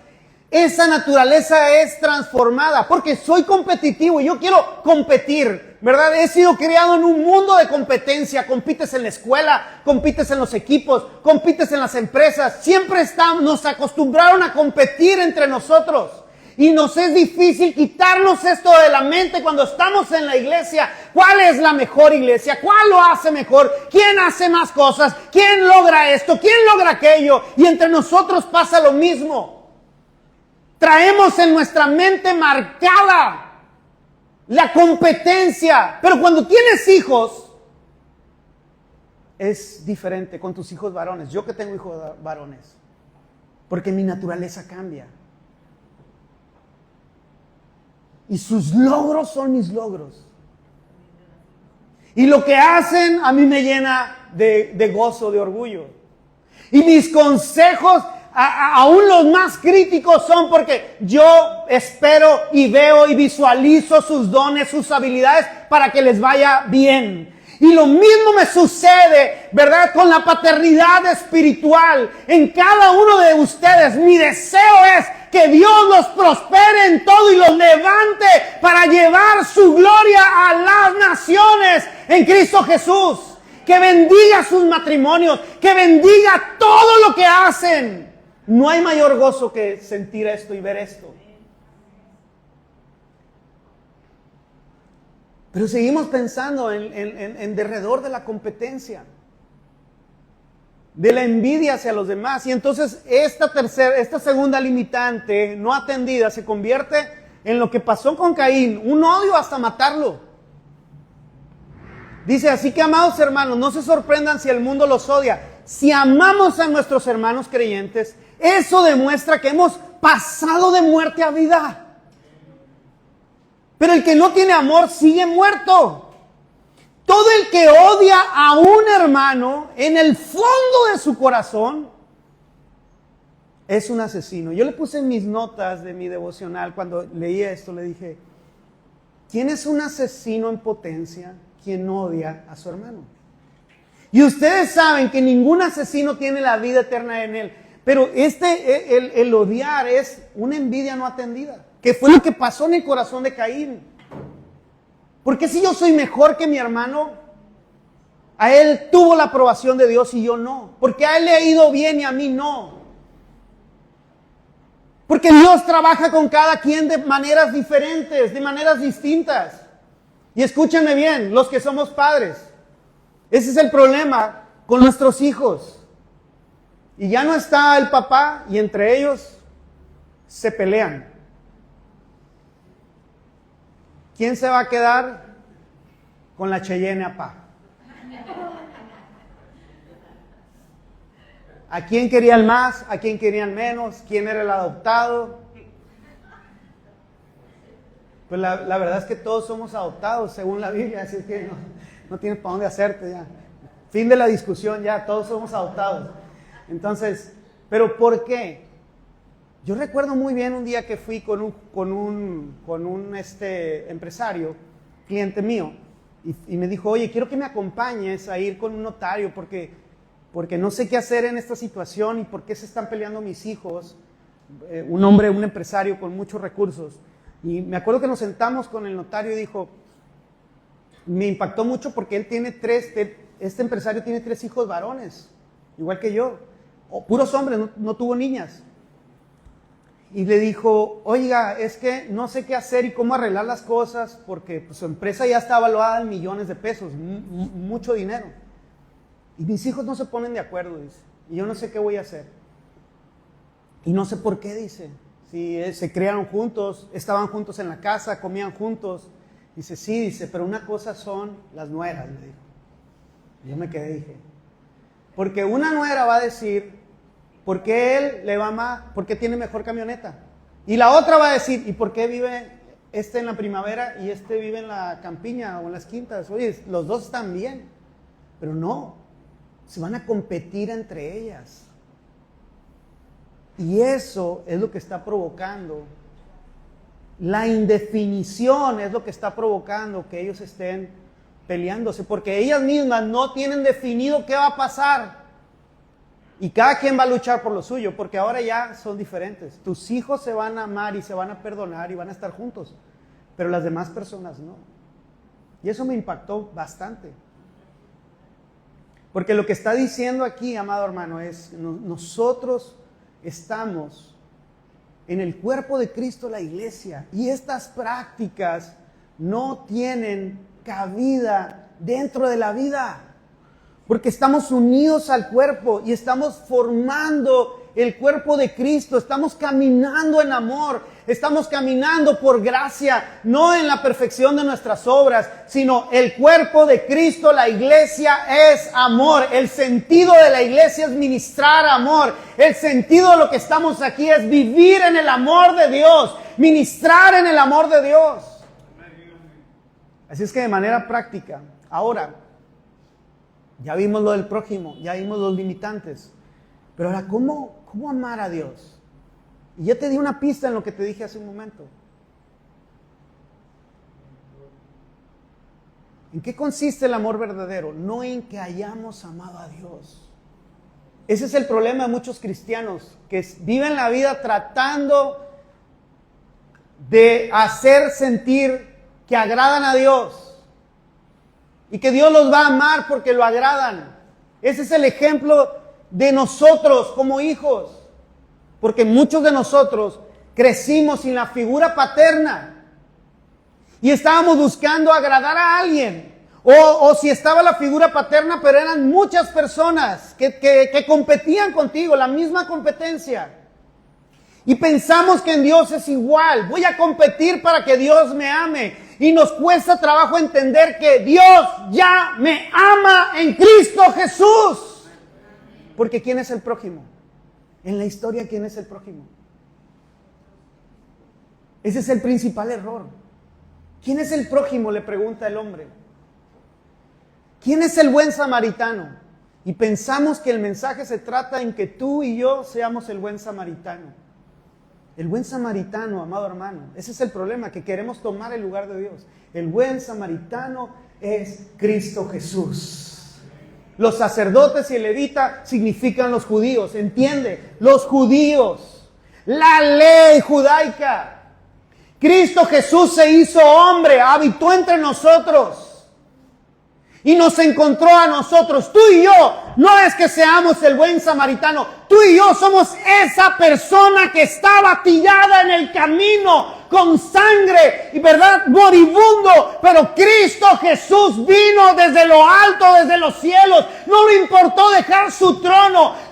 esa naturaleza es transformada. Porque soy competitivo y yo quiero competir, ¿verdad? He sido criado en un mundo de competencia. Compites en la escuela, compites en los equipos, compites en las empresas. Siempre nos acostumbraron a competir entre nosotros. Y nos es difícil quitarnos esto de la mente cuando estamos en la iglesia. ¿Cuál es la mejor iglesia? ¿Cuál lo hace mejor? ¿Quién hace más cosas? ¿Quién logra esto? ¿Quién logra aquello? Y entre nosotros pasa lo mismo. Traemos en nuestra mente marcada la competencia. Pero cuando tienes hijos, es diferente con tus hijos varones. Yo que tengo hijos varones. Porque mi naturaleza cambia. Y sus logros son mis logros. Y lo que hacen a mí me llena de gozo, de orgullo. Y mis consejos, aún los más críticos, son porque yo espero y veo y visualizo sus dones, sus habilidades para que les vaya bien. Y lo mismo me sucede, ¿verdad? Con la paternidad espiritual en cada uno de ustedes. Mi deseo es que Dios los prospere en todo y los levante para llevar su gloria a las naciones en Cristo Jesús. Que bendiga sus matrimonios, que bendiga todo lo que hacen. No hay mayor gozo que sentir esto y ver esto. Pero seguimos pensando en derredor de la competencia, de la envidia hacia los demás. Y entonces esta segunda limitante no atendida se convierte en lo que pasó con Caín, un odio hasta matarlo. Dice, así que amados hermanos, no se sorprendan si el mundo los odia. Si amamos a nuestros hermanos creyentes, eso demuestra que hemos pasado de muerte a vida. Pero el que no tiene amor sigue muerto. Todo el que odia a un hermano en el fondo de su corazón es un asesino. Yo le puse en mis notas de mi devocional cuando leí esto, le dije, ¿quién es un asesino en potencia? Quien odia a su hermano. Y ustedes saben que ningún asesino tiene la vida eterna en él. Pero el odiar es una envidia no atendida. Que fue lo que pasó en el corazón de Caín. Porque si yo soy mejor que mi hermano, a él tuvo la aprobación de Dios y yo no. Porque a él le ha ido bien y a mí no. Porque Dios trabaja con cada quien de maneras diferentes, de maneras distintas. Y escúchenme bien, los que somos padres. Ese es el problema con nuestros hijos. Y ya no está el papá y entre ellos se pelean. ¿Quién se va a quedar con la Cheyenne apá? ¿A quién querían más? ¿A quién querían menos? ¿Quién era el adoptado? Pues la verdad es que todos somos adoptados según la Biblia, así que no tienes para dónde hacerte ya. Fin de la discusión ya, todos somos adoptados. Entonces, ¿pero por qué? Yo recuerdo muy bien un día que fui con un empresario, cliente mío, y me dijo, oye, quiero que me acompañes a ir con un notario porque no sé qué hacer en esta situación y por qué se están peleando mis hijos. Un hombre, un empresario con muchos recursos. Y me acuerdo que nos sentamos con el notario y dijo, me impactó mucho porque él tiene este empresario tiene 3 hijos varones, igual que yo, puros hombres, no tuvo niñas. Y le dijo, oiga, es que no sé qué hacer y cómo arreglar las cosas porque pues, su empresa ya está evaluada en millones de pesos, mucho dinero. Y mis hijos no se ponen de acuerdo, dice, y yo no sé qué voy a hacer. Y no sé por qué, dice. Si se criaron juntos, estaban juntos en la casa, comían juntos. Dice, sí, dice, pero una cosa son las nueras, le dijo. Yo me quedé, dije, porque una nuera va a decir, ¿por qué él le va más? ¿Por qué tiene mejor camioneta? Y la otra va a decir, ¿y por qué vive en la primavera y vive en la campiña o en las quintas? Oye, los dos están bien, pero no, se van a competir entre ellas. Y eso es lo que está provocando, la indefinición es lo que está provocando que ellos estén peleándose, porque ellas mismas no tienen definido qué va a pasar. Y cada quien va a luchar por lo suyo, porque ahora ya son diferentes. Tus hijos se van a amar y se van a perdonar y van a estar juntos, pero las demás personas no. Y eso me impactó bastante. Porque lo que está diciendo aquí, amado hermano, es nosotros estamos en el cuerpo de Cristo, la iglesia, y estas prácticas no tienen cabida dentro de la vida, porque estamos unidos al cuerpo y estamos formando el cuerpo de Cristo, estamos caminando en amor, estamos caminando por gracia, no en la perfección de nuestras obras, sino el cuerpo de Cristo, la iglesia es amor. El sentido de la iglesia es ministrar amor. El sentido de lo que estamos aquí es vivir en el amor de Dios, ministrar en el amor de Dios. Así es que de manera práctica, ahora, ya vimos lo del prójimo, ya vimos los limitantes, pero ahora, ¿cómo amar a Dios? Y ya te di una pista en lo que te dije hace un momento. ¿En qué consiste el amor verdadero? No en que hayamos amado a Dios. Ese es el problema de muchos cristianos que viven la vida tratando de hacer sentir que agradan a Dios y que Dios los va a amar porque lo agradan. Ese es el ejemplo de nosotros como hijos, porque muchos de nosotros crecimos sin la figura paterna y estábamos buscando agradar a alguien. O si estaba la figura paterna, pero eran muchas personas que competían contigo, la misma competencia. Y pensamos que en Dios es igual. Voy a competir para que Dios me ame. Y nos cuesta trabajo entender que Dios ya me ama en Cristo Jesús. Porque ¿quién es el prójimo? En la historia, ¿quién es el prójimo? Ese es el principal error. ¿Quién es el prójimo?, le pregunta el hombre. ¿Quién es el buen samaritano? Y pensamos que el mensaje se trata en que tú y yo seamos el buen samaritano. El buen samaritano, amado hermano, ese es el problema, que queremos tomar el lugar de Dios. El buen samaritano es Cristo Jesús. Los sacerdotes y el levita significan los judíos, ¿entiende? Los judíos, la ley judaica. Cristo Jesús se hizo hombre, habitó entre nosotros. Y nos encontró a nosotros, tú y yo. No es que seamos el buen samaritano, tú y yo somos esa persona que estaba tirada en el camino con sangre y verdad, moribundo. Pero Cristo Jesús vino desde lo alto, desde los cielos. No le importó dejar su trono.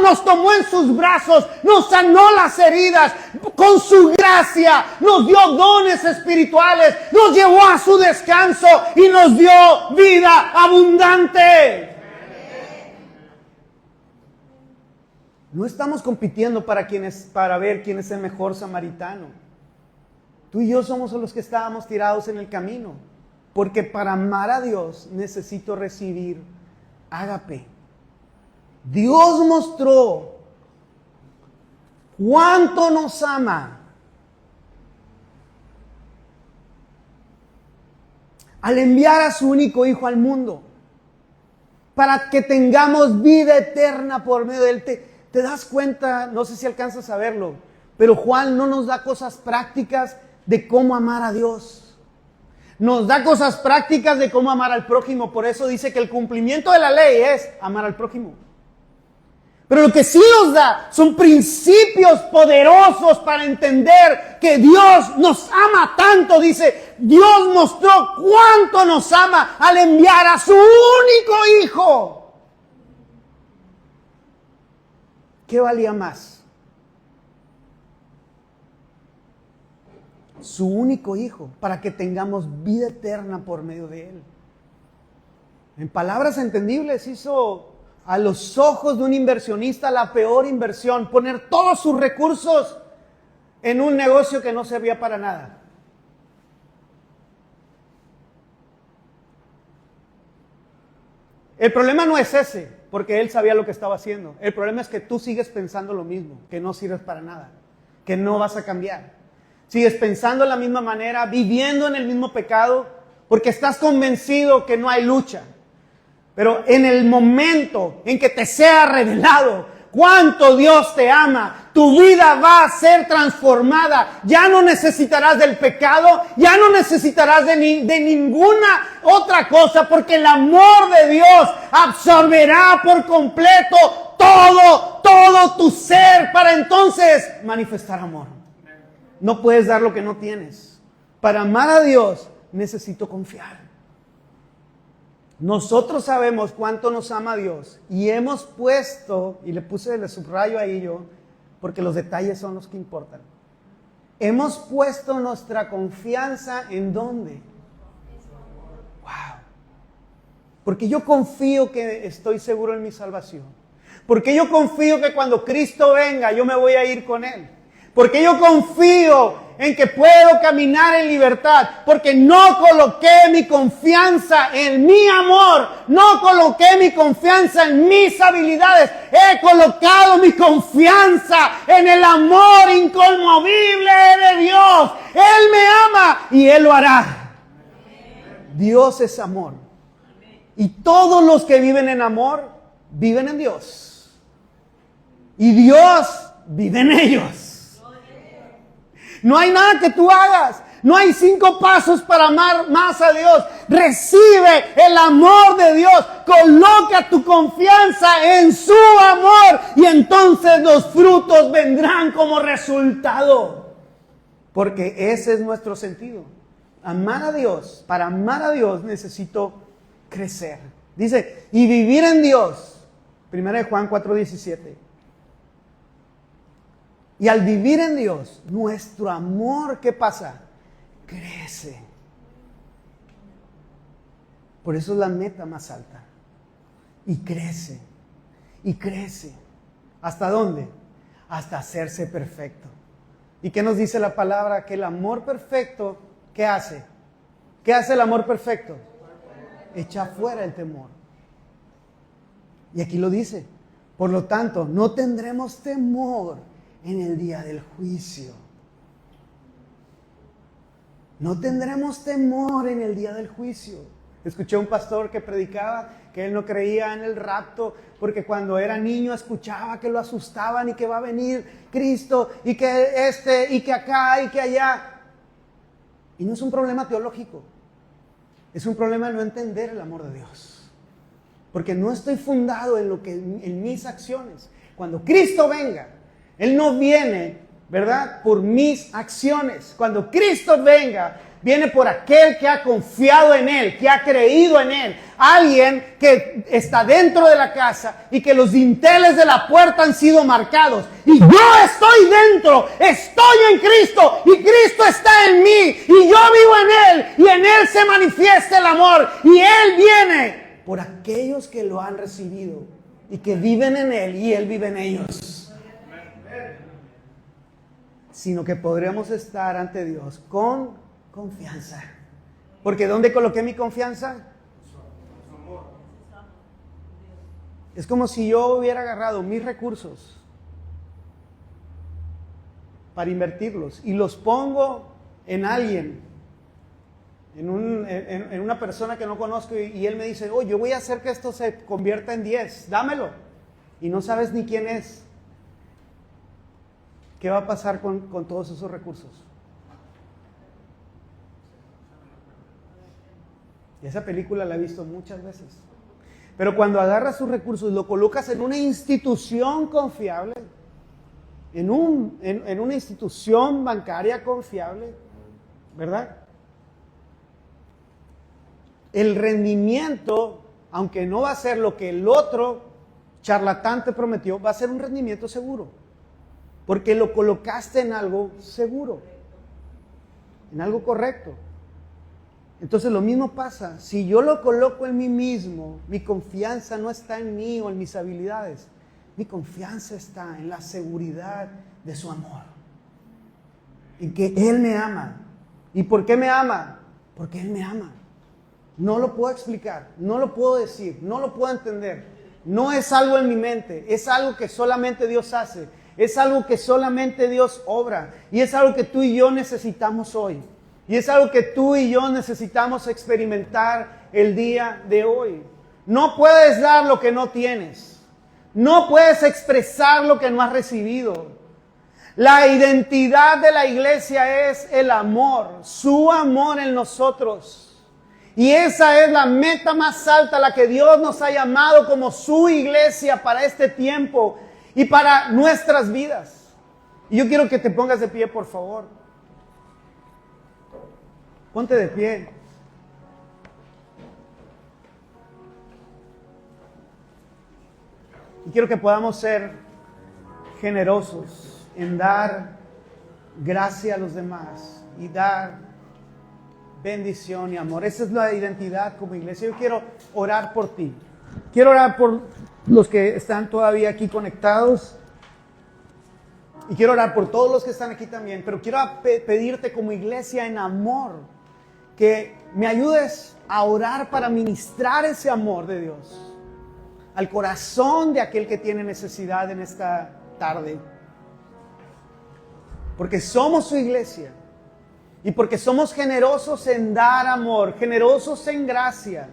Nos tomó en sus brazos, nos sanó las heridas, con su gracia nos dio dones espirituales, nos llevó a su descanso y nos dio vida abundante. No estamos compitiendo para ver quién es el mejor samaritano. Tú y yo somos los que estábamos tirados en el camino, porque para amar a Dios necesito recibir ágape. Dios mostró cuánto nos ama al enviar a su único Hijo al mundo para que tengamos vida eterna por medio de Él. ¿Te das cuenta? No sé si alcanzas a verlo, pero Juan no nos da cosas prácticas de cómo amar a Dios. Nos da cosas prácticas de cómo amar al prójimo. Por eso dice que el cumplimiento de la ley es amar al prójimo. Pero lo que sí nos da son principios poderosos para entender que Dios nos ama tanto. Dice, Dios mostró cuánto nos ama al enviar a su único Hijo. ¿Qué valía más? Su único Hijo, para que tengamos vida eterna por medio de Él. En palabras entendibles, hizo a los ojos de un inversionista la peor inversión, poner todos sus recursos en un negocio que no servía para nada. El problema no es ese, porque él sabía lo que estaba haciendo. El problema es que tú sigues pensando lo mismo, que no sirves para nada, que no vas a cambiar. Sigues pensando de la misma manera, viviendo en el mismo pecado, porque estás convencido que no hay lucha. Pero en el momento en que te sea revelado cuánto Dios te ama, tu vida va a ser transformada. Ya no necesitarás del pecado, ya no necesitarás de ninguna otra cosa, porque el amor de Dios absorberá por completo todo tu ser para entonces manifestar amor. No puedes dar lo que no tienes. Para amar a Dios necesito confiar. Nosotros sabemos cuánto nos ama Dios y hemos puesto, y le puse el subrayo ahí yo, porque los detalles son los que importan. Hemos puesto nuestra confianza ¿en dónde? Wow. Porque yo confío que estoy seguro en mi salvación. Porque yo confío que cuando Cristo venga yo me voy a ir con Él. Porque yo confío en que puedo caminar en libertad, porque no coloqué mi confianza en mi amor, no coloqué mi confianza en mis habilidades, he colocado mi confianza en el amor inconmovible de Dios. Él me ama y Él lo hará. Dios es amor. Y todos los que viven en amor, viven en Dios. Y Dios vive en ellos. No hay nada que tú hagas. No hay 5 pasos para amar más a Dios. Recibe el amor de Dios. Coloca tu confianza en su amor. Y entonces los frutos vendrán como resultado. Porque ese es nuestro sentido. Amar a Dios. Para amar a Dios necesito crecer. Dice, y vivir en Dios. 1 Juan 4:17. Y al vivir en Dios, nuestro amor, ¿qué pasa? Crece. Por eso es la meta más alta. Y crece. Y crece. ¿Hasta dónde? Hasta hacerse perfecto. ¿Y qué nos dice la palabra? Que el amor perfecto, ¿qué hace? ¿Qué hace el amor perfecto? Echa fuera el temor. Y aquí lo dice. Por lo tanto, no tendremos temor en el día del juicio. No tendremos temor en el día del juicio. Escuché a un pastor que predicaba que él no creía en el rapto porque cuando era niño escuchaba que lo asustaban y que va a venir Cristo y que y que acá y que allá. Y no es un problema teológico. Es un problema de no entender el amor de Dios. Porque no estoy fundado en mis acciones. Cuando Cristo venga, Él no viene, ¿verdad?, por mis acciones. Cuando Cristo venga, viene por aquel que ha confiado en Él, que ha creído en Él. Alguien que está dentro de la casa y que los dinteles de la puerta han sido marcados. Y yo estoy dentro, estoy en Cristo y Cristo está en mí y yo vivo en Él y en Él se manifiesta el amor. Y Él viene por aquellos que lo han recibido y que viven en Él y Él vive en ellos. Sino que podremos estar ante Dios con confianza. Porque ¿dónde coloqué mi confianza? Es como si yo hubiera agarrado mis recursos para invertirlos y los pongo en alguien, en una persona que no conozco y él me dice, oh, yo voy a hacer que esto se convierta en 10, dámelo. Y no sabes ni quién es. ¿Qué va a pasar con todos esos recursos? Y esa película la he visto muchas veces. Pero cuando agarras sus recursos y lo colocas en una institución confiable, en una institución bancaria confiable, ¿verdad? El rendimiento, aunque no va a ser lo que el otro charlatán te prometió, va a ser un rendimiento seguro. Porque lo colocaste en algo seguro, en algo correcto. Entonces lo mismo pasa, si yo lo coloco en mí mismo, mi confianza no está en mí o en mis habilidades, mi confianza está en la seguridad de su amor, en que Él me ama. ¿Y por qué me ama? Porque Él me ama. No lo puedo explicar, no lo puedo decir, no lo puedo entender. No es algo en mi mente, es algo que solamente Dios hace, es algo que solamente Dios obra y es algo que tú y yo necesitamos hoy. Y es algo que tú y yo necesitamos experimentar el día de hoy. No puedes dar lo que no tienes. No puedes expresar lo que no has recibido. La identidad de la iglesia es el amor, su amor en nosotros. Y esa es la meta más alta a la que Dios nos ha llamado como su iglesia para este tiempo y para nuestras vidas. Y yo quiero que te pongas de pie, por favor. Ponte de pie. Y quiero que podamos ser generosos en dar gracia a los demás y dar bendición y amor. Esa es la identidad como iglesia. Yo quiero orar por ti. Quiero orar por los que están todavía aquí conectados. Y quiero orar por todos los que están aquí también. Pero quiero pedirte como iglesia en amor que me ayudes a orar para ministrar ese amor de Dios al corazón de aquel que tiene necesidad en esta tarde. Porque somos su iglesia. Y porque somos generosos en dar amor, generosos en gracia.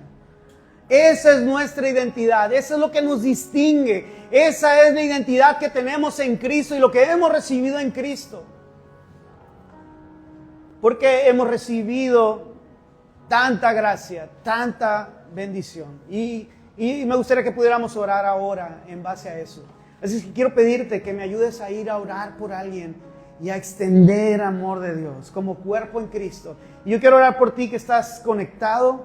Esa es nuestra identidad, eso es lo que nos distingue. Esa es la identidad que tenemos en Cristo y lo que hemos recibido en Cristo. Porque hemos recibido tanta gracia, tanta bendición. Y me gustaría que pudiéramos orar ahora en base a eso. Así que quiero pedirte que me ayudes a ir a orar por alguien y a extender amor de Dios como cuerpo en Cristo. Y yo quiero orar por ti que estás conectado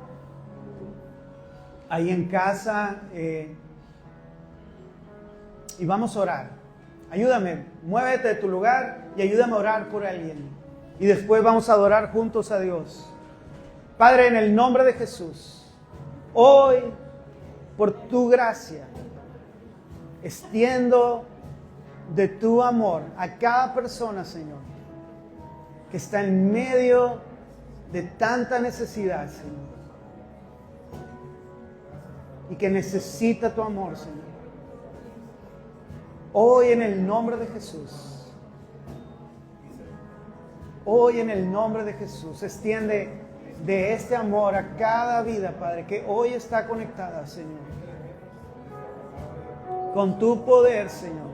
ahí en casa. Y vamos a orar. Ayúdame, muévete de tu lugar y ayúdame a orar por alguien. Y después vamos a adorar juntos a Dios. Padre, en el nombre de Jesús, hoy, por tu gracia, extiendo de tu amor a cada persona, Señor, que está en medio de tanta necesidad, Señor, y que necesita tu amor, Señor. Hoy en el nombre de Jesús, hoy en el nombre de Jesús, extiende de este amor a cada vida, Padre, que hoy está conectada, Señor. Con tu poder, Señor.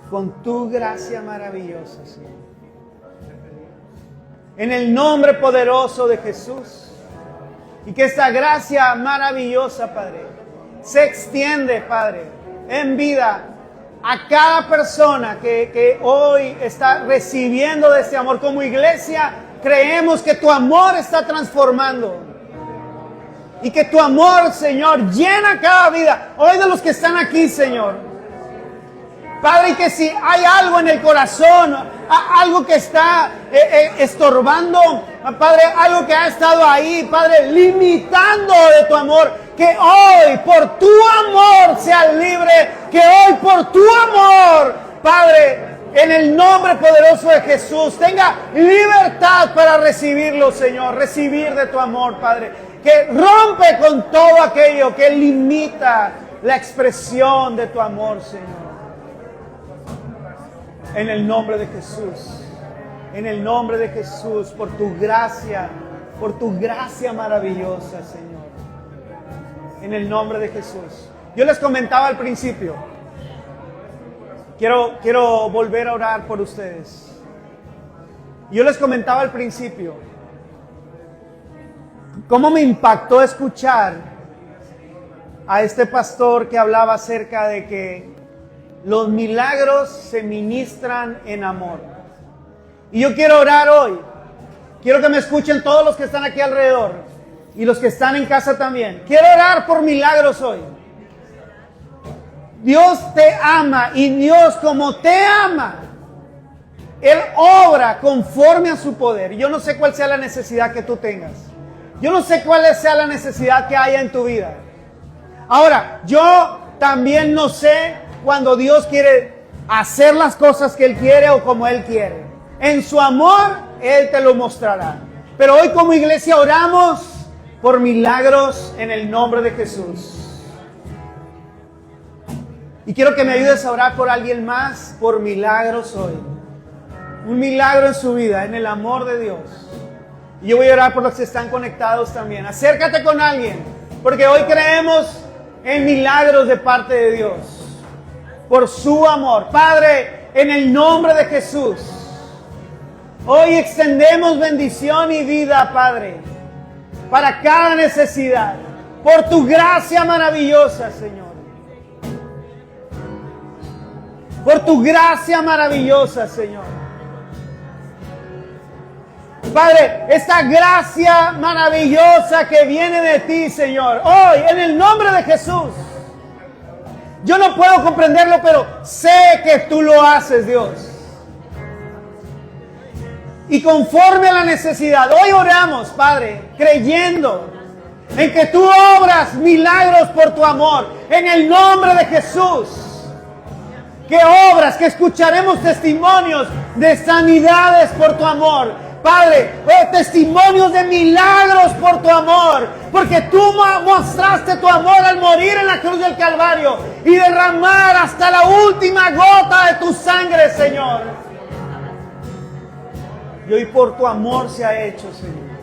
Con tu gracia maravillosa, Señor. En el nombre poderoso de Jesús. Y que esta gracia maravillosa, Padre, se extiende, Padre, en vida a cada persona que hoy está recibiendo de este amor. Como iglesia, creemos que tu amor está transformando. Y que tu amor, Señor, llena cada vida. Hoy de los que están aquí, Señor. Padre, y que si hay algo en el corazón, algo que está estorbando, Padre, algo que ha estado ahí, Padre, limitando de tu amor, que hoy por tu amor seas libre, que hoy por tu amor, Padre, en el nombre poderoso de Jesús, tenga libertad para recibirlo, Señor, recibir de tu amor, Padre, que rompe con todo aquello que limita la expresión de tu amor, Señor. En el nombre de Jesús, en el nombre de Jesús, por tu gracia maravillosa, Señor. En el nombre de Jesús. Yo les comentaba al principio, quiero volver a orar por ustedes. Yo les comentaba al principio, cómo me impactó escuchar a este pastor que hablaba acerca de que los milagros se ministran en amor. Y yo quiero orar hoy. Quiero que me escuchen todos los que están aquí alrededor y los que están en casa también. Quiero orar por milagros hoy. Dios te ama y Dios, como te ama, Él obra conforme a su poder. Yo no sé cuál sea la necesidad que tú tengas. Yo no sé cuál sea la necesidad que haya en tu vida. Ahora, yo también no sé cuando Dios quiere hacer las cosas que Él quiere o como Él quiere. En su amor, Él te lo mostrará. Pero hoy como iglesia oramos por milagros en el nombre de Jesús. Y quiero que me ayudes a orar por alguien más, por milagros hoy. Un milagro en su vida, en el amor de Dios. Y yo voy a orar por los que están conectados también. Acércate con alguien, porque hoy creemos en milagros de parte de Dios. Por su amor. Padre, en el nombre de Jesús, hoy extendemos bendición y vida, Padre, para cada necesidad, por tu gracia maravillosa, Señor. Por tu gracia maravillosa, Señor. Padre, esta gracia maravillosa que viene de ti, Señor, hoy, en el nombre de Jesús. Yo no puedo comprenderlo, pero sé que tú lo haces, Dios. Y conforme a la necesidad, hoy oramos, Padre, creyendo en que tú obras milagros por tu amor, en el nombre de Jesús. Que obras, que escucharemos testimonios de sanidades por tu amor. Padre, testimonios de milagros por tu amor, porque tú mostraste tu amor al morir en la cruz del Calvario y derramar hasta la última gota de tu sangre, Señor. Y hoy por tu amor se ha hecho, Señor.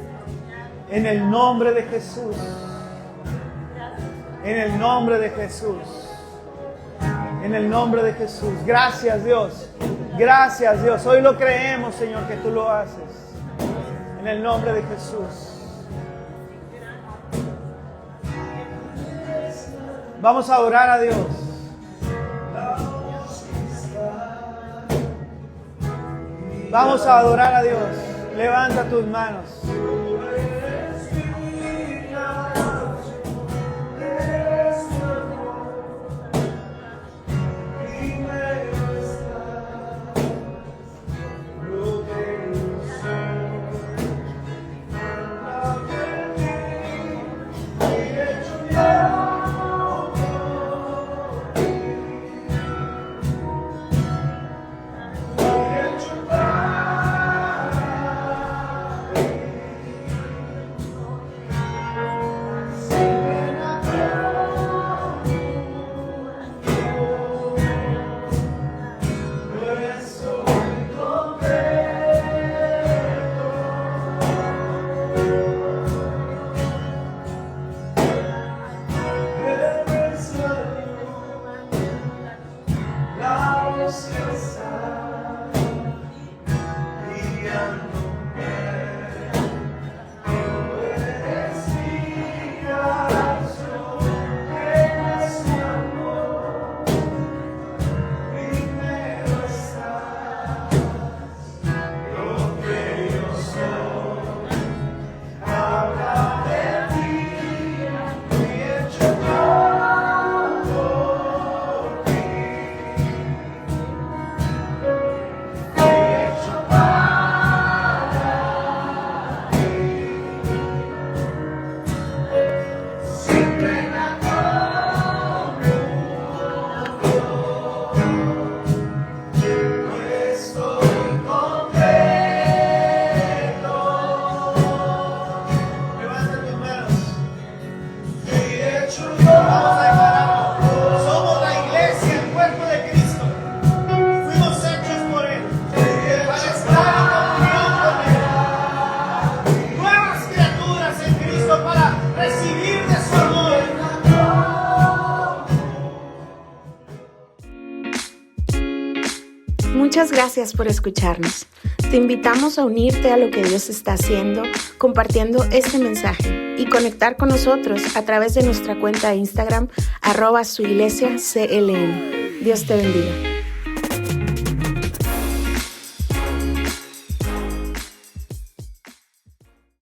En el nombre de Jesús. En el nombre de Jesús. En el nombre de Jesús. Gracias, Dios. Gracias, Dios. Hoy lo creemos, Señor, que tú lo haces. En el nombre de Jesús. Vamos a orar a Dios. Vamos a adorar a Dios. Levanta tus manos. Muchas gracias por escucharnos. Te invitamos a unirte a lo que Dios está haciendo, compartiendo este mensaje y conectar con nosotros a través de nuestra cuenta de Instagram @suiglesiaclm. Dios te bendiga.